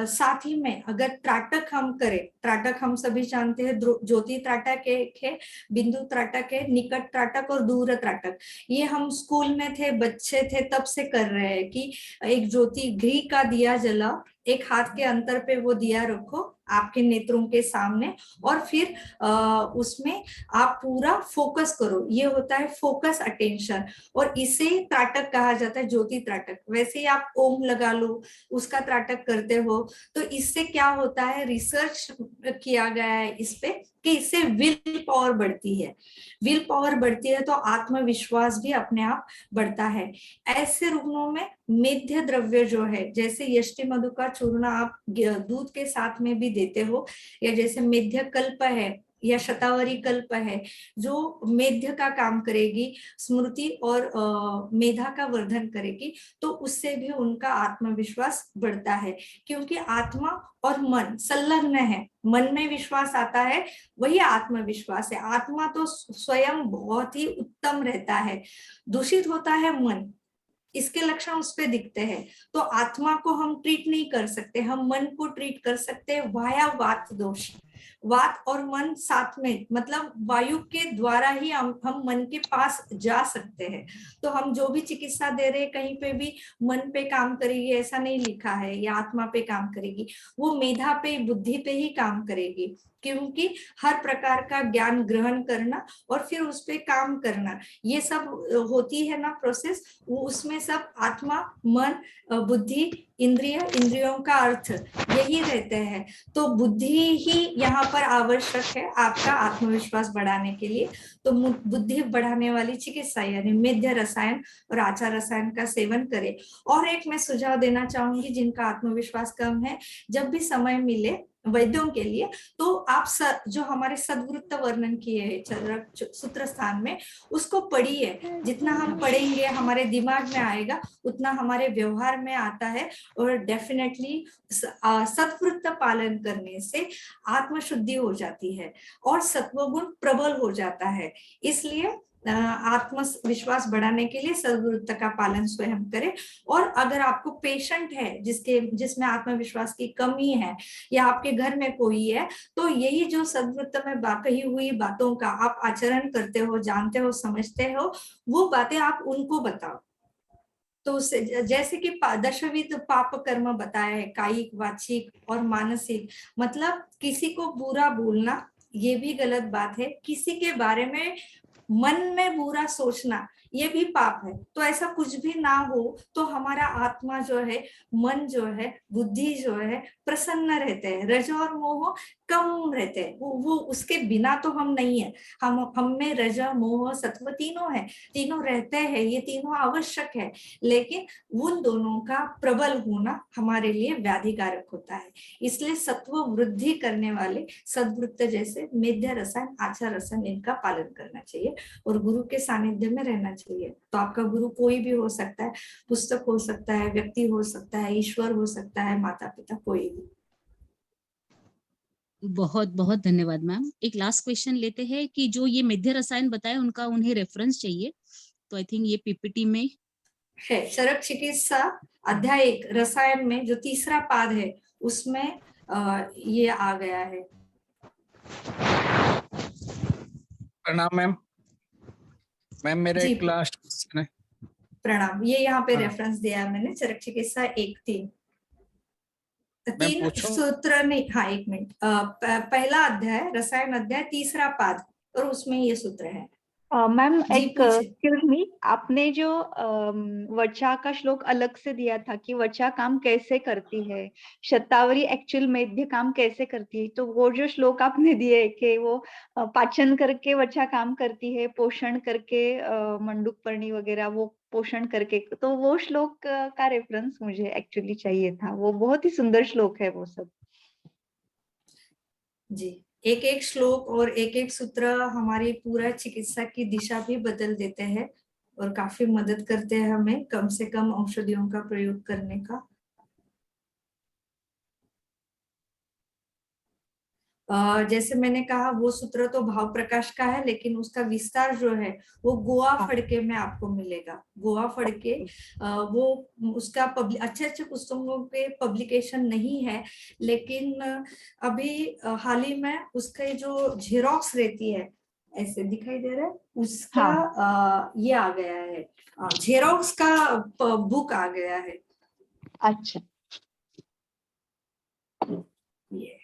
साथ ही में अगर त्राटक हम करें, त्राटक हम सभी जानते हैं, ज्योति त्राटक एक है, बिंदु त्राटक है, निकट त्राटक और दूर त्राटक। ये हम स्कूल में थे, बच्चे थे तब से कर रहे हैं कि एक ज्योति, घी का दिया जला, एक हाथ के अंतर पे वो दिया रखो आपके नेत्रों के सामने, और फिर उसमें आप पूरा फोकस करो। ये होता है फोकस अटेंशन, और इसे त्राटक कहा जाता है, ज्योति त्राटक। वैसे ही आप ओम लगा लो, उसका त्राटक करते हो, तो इससे क्या होता है, रिसर्च किया गया है इस पे कि इससे विल पावर बढ़ती है। विल पावर बढ़ती है तो आत्मविश्वास भी अपने आप बढ़ता है। ऐसे रुग्णों में मेध्य द्रव्य जो है, जैसे यष्टि मधु का चूर्ण आप दूध के साथ में भी देते हो, या जैसे मेध्य कल्प है या शतावरी कल्प है, जो मेध्य का काम करेगी, स्मृति और मेधा का वर्धन करेगी, तो उससे भी उनका आत्मविश्वास बढ़ता है। क्योंकि आत्मा और मन संलग्न है, मन में विश्वास आता है वही आत्मविश्वास है। आत्मा तो स्वयं बहुत ही उत्तम रहता है, दूषित होता है मन, इसके लक्षण उस पे दिखते हैं। तो आत्मा को हम ट्रीट नहीं कर सकते, हम मन को ट्रीट कर सकते हैं वाया वात दोष। वात और मन साथ में, मतलब वायु के द्वारा ही हम मन के पास जा सकते हैं। तो हम जो भी चिकित्सा दे रहे हैं, कहीं पे भी मन पे काम करेगी ऐसा नहीं लिखा है, या आत्मा पे काम करेगी, वो मेधा पे, बुद्धि पे ही काम करेगी। क्योंकि हर प्रकार का ज्ञान ग्रहण करना और फिर उस पे काम करना, ये सब होती है ना प्रोसेस, वो उसमें सब आत्मा, मन, बुद्धि, इंद्रिय, इंद्रियों का अर्थ यही रहते हैं। तो बुद्धि ही यहाँ पर आवश्यक है आपका आत्मविश्वास बढ़ाने के लिए। तो बुद्धि बढ़ाने वाली चिकित्सा यानी मेध्य रसायन और आचार रसायन का सेवन करें। और एक मैं सुझाव देना चाहूंगी, जिनका आत्मविश्वास कम है, जब भी समय मिले वैद्यों के लिए, तो आप जो हमारे सद्वृत्त वर्णन किए हैं चरक सूत्र स्थान में, उसको पढ़िए। जितना हम पढ़ेंगे हमारे दिमाग में आएगा, उतना हमारे व्यवहार में आता है। और डेफिनेटली सद्वृत्त पालन करने से आत्मशुद्धि हो जाती है और सत्वगुण प्रबल हो जाता है। इसलिए आत्मविश्वास बढ़ाने के लिए सद्वृत्त का पालन स्वयं करें। और अगर आपको पेशेंट है जिसमें आत्मविश्वास की कमी है, या आपके घर में कोई है, तो यही जो सद्वृत्त में कही हुई बातों का आप आचरण करते हो, जानते हो, समझते हो, वो बातें आप उनको बताओ। तो जैसे कि दशविध पाप कर्म बताया है, कायिक, वाचिक और मानसिक। मतलब किसी को बुरा बोलना ये भी गलत बात है, किसी के बारे में मन में बुरा सोचना ये भी पाप है। तो ऐसा कुछ भी ना हो तो हमारा आत्मा जो है, मन जो है, बुद्धि जो है, प्रसन्न रहते हैं, रज और मोह कम रहते हैं। वो उसके बिना तो हम नहीं है। हम में रज, मोह, सत्व तीनों है, तीनों रहते हैं, ये तीनों आवश्यक है। लेकिन उन दोनों का प्रबल होना हमारे लिए व्याधिकारक होता है। इसलिए सत्व वृद्धि करने वाले सद्वृत्त जैसे मेध्य रसायन, आचार रसायन, इनका पालन करना चाहिए और गुरु के सानिध्य में रहना चाहिए। चाहिए। तो आपका गुरु कोई भी हो सकता है, पुस्तक हो सकता है, व्यक्ति हो सकता है, ईश्वर हो सकता है, माता पिता, कोई भी। बहुत बहुत धन्यवाद मैम। एक लास्ट क्वेश्चन लेते हैं कि जो ये मध्य रसायन बताए उनका उन्हें रेफरेंस चाहिए, तो आई थिंक ये पीपीटी में है। चरक चिकित्सा अध्याय 1 रसायन में जो तीसरा पाद है उसमें ये आ गया है। प्रणाम मैम। मैम मेरा जी। एक लास्ट क्वेश्चन है। प्रणाम। ये यहाँ पे हाँ। रेफरेंस दिया है मैंने, चरक चिकित्सा 1:3। मैं 3 पूछूं? सूत्र नहीं, हाँ 1 मिनट। पहला अध्याय रसायन अध्याय तीसरा पाद, और उसमें ये सूत्र है। मैम जी एक पूछे। एक्सक्यूज मी, आपने जो वर्चा का श्लोक अलग से दिया था कि वर्चा काम कैसे करती है, शतावरी एक्चुअल मेध्य काम कैसे करती है, तो वो जो श्लोक आपने दिए कि वो पाचन करके वर्चा काम करती है, पोषण करके मंडूक पर्णी वगैरह वो पोषण करके, तो वो श्लोक का रेफरेंस मुझे एक्चुअली चाहिए था। वो बहुत ही सुंदर श्लोक है वो सब। जी, एक एक श्लोक और एक एक सूत्र हमारी पूरा चिकित्सा की दिशा भी बदल देते हैं और काफी मदद करते हैं हमें कम से कम औषधियों का प्रयोग करने का। जैसे मैंने कहा वो सूत्र तो भाव प्रकाश का है, लेकिन उसका विस्तार जो है वो गोवा फड़के में आपको मिलेगा। गोवा फड़के वो उसका अच्छे अच्छे पुस्तकों पे पब्लिकेशन नहीं है, लेकिन अभी हाल ही में उसके जो जेरोक्स रहती है, ऐसे दिखाई दे रहा है उसका, ये आ गया है, जेरोक्स का बुक आ गया है। अच्छा, ये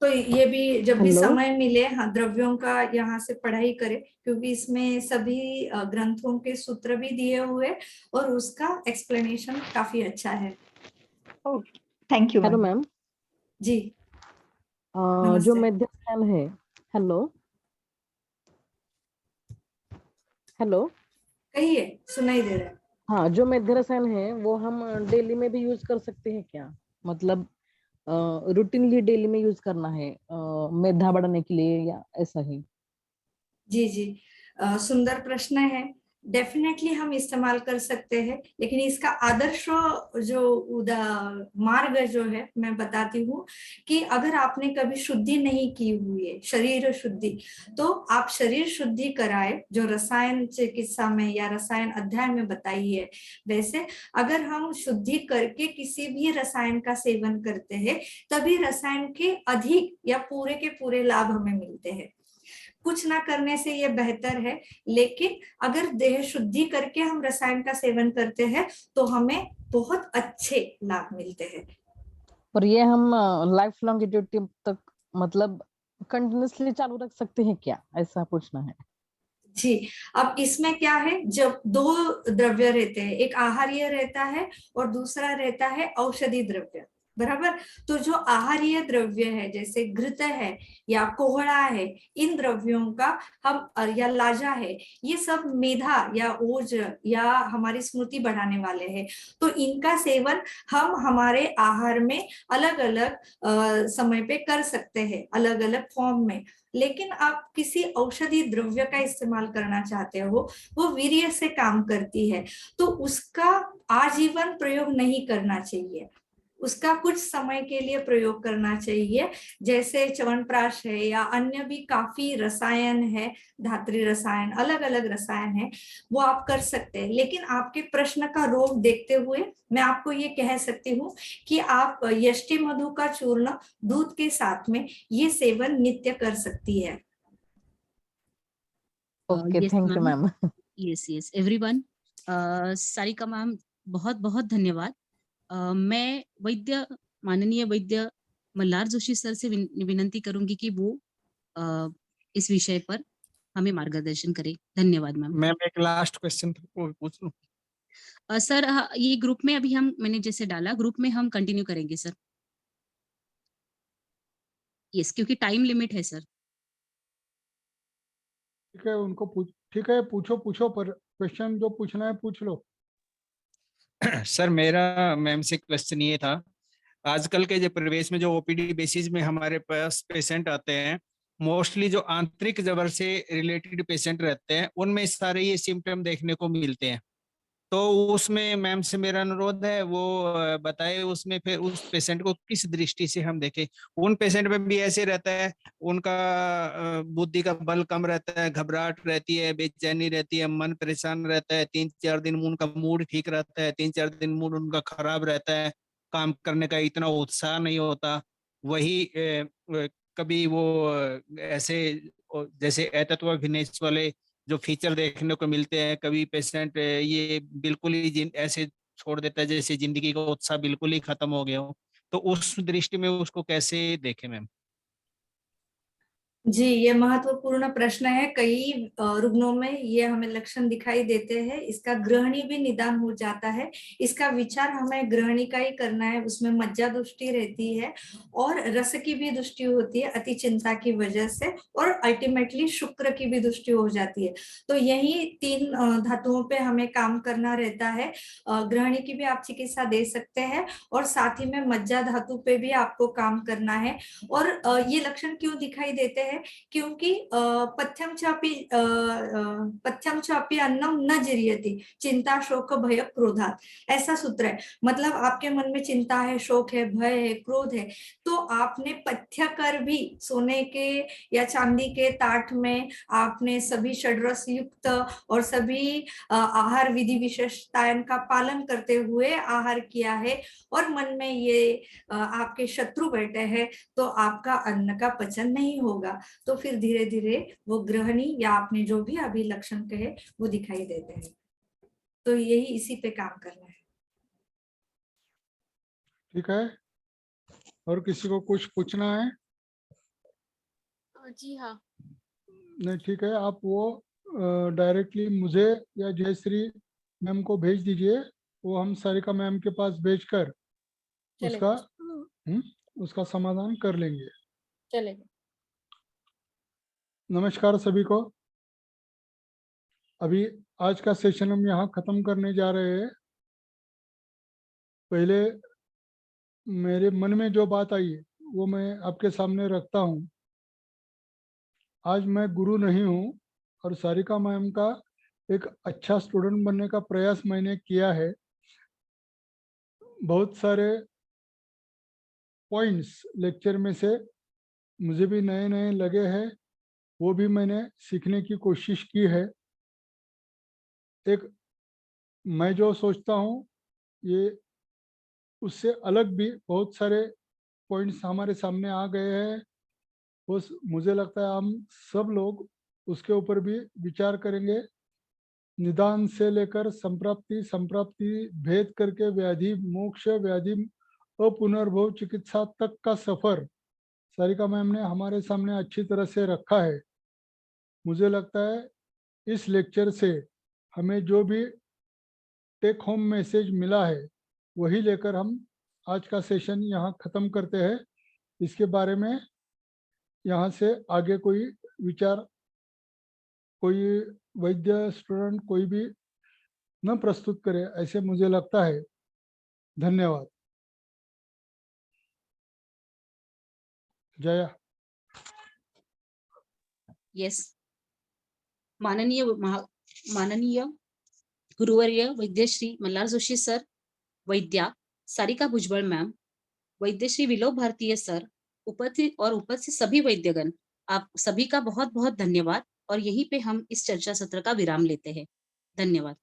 तो ये भी जब भी समय मिले, हाँ, द्रव्यों का यहाँ से पढ़ाई करें, क्योंकि इसमें सभी ग्रंथों के सूत्र भी दिए हुए और उसका एक्सप्लेनेशन काफी अच्छा है। Thank you hello ma'am. जी जो नमस्ते। मध्य रसायन है, हेलो हेलो, कहिए, सुनाई दे रहा है। हाँ, जो मध्य रसायन है वो हम डेली में भी यूज कर सकते हैं क्या? मतलब रूटीनली डेली में यूज करना है मेधा बढ़ाने के लिए, या ऐसा ही? जी जी, सुंदर प्रश्न है। डेफिनेटली हम इस्तेमाल कर सकते हैं, लेकिन इसका आदर्श जो मार्ग जो है मैं बताती हूँ कि अगर आपने कभी शुद्धि नहीं की हुई है, शरीर शुद्धि, तो आप शरीर शुद्धि कराए जो रसायन चिकित्सा में या रसायन अध्याय में बताई है। वैसे अगर हम शुद्धि करके किसी भी रसायन का सेवन करते हैं, तभी रसायन के अधिक या पूरे के पूरे लाभ हमें मिलते हैं। कुछ ना करने से ये बेहतर है, लेकिन अगर देह शुद्धि करके हम रसायन का सेवन करते हैं तो हमें बहुत अच्छे लाभ मिलते हैं। और ये हम लाइफ लॉन्गिट्यूड तक मतलब कंटिन्यूअसली चालू रख सकते हैं क्या, ऐसा पूछना है। जी, अब इसमें क्या है, जब 2 द्रव्य रहते हैं, एक आहार्य रहता है और दूसरा रहता है औषधि द्रव्य, बराबर। तो जो आहार्य द्रव्य है जैसे घृत है या कोहड़ा है, इन द्रव्यों का हम, या लाजा है, ये सब मेधा या ओज या हमारी स्मृति बढ़ाने वाले हैं। तो इनका सेवन हम हमारे आहार में अलग अलग समय पे कर सकते हैं, अलग अलग फॉर्म में। लेकिन आप किसी औषधि द्रव्य का इस्तेमाल करना चाहते हो, वो वीर्य से काम करती है, तो उसका आजीवन प्रयोग नहीं करना चाहिए, उसका कुछ समय के लिए प्रयोग करना चाहिए। जैसे च्यवनप्राश है या अन्य भी काफी रसायन है, धात्री रसायन, अलग अलग रसायन है, वो आप कर सकते हैं। लेकिन आपके प्रश्न का रोग देखते हुए मैं आपको ये कह सकती हूँ कि आप यष्टि मधु का चूर्ण दूध के साथ में ये सेवन नित्य कर सकती है। Okay, thank you ma'am. Yes everyone. Sarika ma'am, बहुत बहुत धन्यवाद। मैं माननीय वैद्य मल्हार जोशी सर से विनंती करूंगी कि वो इस विषय पर हमें मार्गदर्शन करें। धन्यवाद मैम। मैम एक लास्ट क्वेश्चन पूछ लूं? सर ये ग्रुप में अभी मैंने जैसे डाला, ग्रुप में हम कंटिन्यू करेंगे सर। यस, क्योंकि टाइम लिमिट है सर। ठीक है, उनको ठीक है, पूछो, पर क्वेश्चन जो पूछना है पूछ लो। सर मेरा मैम से क्वेश्चन ये था, आजकल के जो परिवेश में जो ओपीडी बेसिस में हमारे पास पेशेंट आते हैं, मोस्टली जो आंतरिक जबर से रिलेटेड पेशेंट रहते हैं उनमें सारे ये सिम्टम देखने को मिलते हैं। तो उसमें मैम से मेरा अनुरोध है वो बताए उसमें फिर उस पेशेंट को किस दृष्टि से हम देखें। उन पेशेंट में भी ऐसे रहता है, उनका बुद्धि का बल कम रहता है, घबराहट रहती है, बेचैनी रहती है, मन परेशान रहता है, 3-4 दिन उनका मूड ठीक रहता है, 3-4 दिन मूड उनका खराब रहता है, काम करने का इतना उत्साह नहीं होता। वही कभी वो ऐसे जैसे अतत्वाभिनिवेश वाले जो फीचर देखने को मिलते हैं, कभी पेशेंट ये बिल्कुल ही ऐसे छोड़ देता है जैसे जिंदगी का उत्साह बिल्कुल ही खत्म हो गया हो। तो उस दृष्टि में उसको कैसे देखें मैम? जी, ये महत्वपूर्ण प्रश्न है। कई रुग्णों में ये हमें लक्षण दिखाई देते हैं। इसका ग्रहणी भी निदान हो जाता है। इसका विचार हमें ग्रहणी का ही करना है। उसमें मज्जा दृष्टि रहती है और रस की भी दृष्टि होती है अति चिंता की वजह से, और अल्टीमेटली शुक्र की भी दृष्टि हो जाती है। तो यही 3 धातुओं पे हमें काम करना रहता है। ग्रहणी की भी आप चिकित्सा दे सकते हैं और साथ ही में मज्जा धातु पे भी आपको काम करना है। और ये लक्षण क्यों दिखाई देते हैं? क्योंकि पथ्यम चापी अन्नम न जीर्यति, चिंता शोक भय क्रोधात, ऐसा सूत्र है। मतलब आपके मन में चिंता है, शोक है, भय है, क्रोध है, तो आपने पथ्य कर भी सोने के या चांदी के ताट में आपने सभी षड्रस युक्त और सभी आहार विधि विशेषताओं का पालन करते हुए आहार किया है और मन में ये आपके शत्रु बैठे हैं, तो आपका अन्न का पचन नहीं होगा। तो फिर धीरे धीरे वो ग्रहणी या आपने जो भी अभी लक्षण कहे वो दिखाई देते हैं। तो यही इसी पे काम करना है। ठीक है, और किसी को कुछ पूछना है? जी हाँ। नहीं, ठीक है, आप वो डायरेक्टली मुझे या जयश्री मैम को भेज दीजिए। वो हम सारिका मैम के पास भेजकर उसका समाधान कर लेंगे। चलेगा। नमस्कार सभी को। अभी आज का सेशन हम यहाँ खत्म करने जा रहे हैं। पहले मेरे मन में जो बात आई वो मैं आपके सामने रखता हूँ। आज मैं गुरु नहीं हूँ और सारिका मैम का एक अच्छा स्टूडेंट बनने का प्रयास मैंने किया है। बहुत सारे पॉइंट्स लेक्चर में से मुझे भी नए नए लगे हैं, वो भी मैंने सीखने की कोशिश की है। एक मैं जो सोचता हूँ ये उससे अलग भी बहुत सारे पॉइंट्स हमारे सामने आ गए हैं। उस मुझे लगता है हम सब लोग उसके ऊपर भी विचार करेंगे। निदान से लेकर संप्राप्ति, संप्राप्ति भेद करके व्याधि मोक्ष, व्याधि अपुनर्भव चिकित्सा तक का सफर सारिका मैम ने हमारे सामने अच्छी तरह से रखा है। मुझे लगता है इस लेक्चर से हमें जो भी टेक होम मैसेज मिला है वही लेकर हम आज का सेशन यहाँ ख़त्म करते हैं। इसके बारे में यहाँ से आगे कोई विचार कोई वैद्य स्टूडेंट कोई भी न प्रस्तुत करे, ऐसे मुझे लगता है। धन्यवाद। जया। यस, माननीय गुरुवर्य वैद्य श्री मल्हार जोशी सर, वैद्या सारिका भुजबळ मैम, वैद्य श्री विलोक भारतीय सर, उपस्थित सभी वैद्यगण, आप सभी का बहुत बहुत धन्यवाद। और यहीं पे हम इस चर्चा सत्र का विराम लेते हैं। धन्यवाद।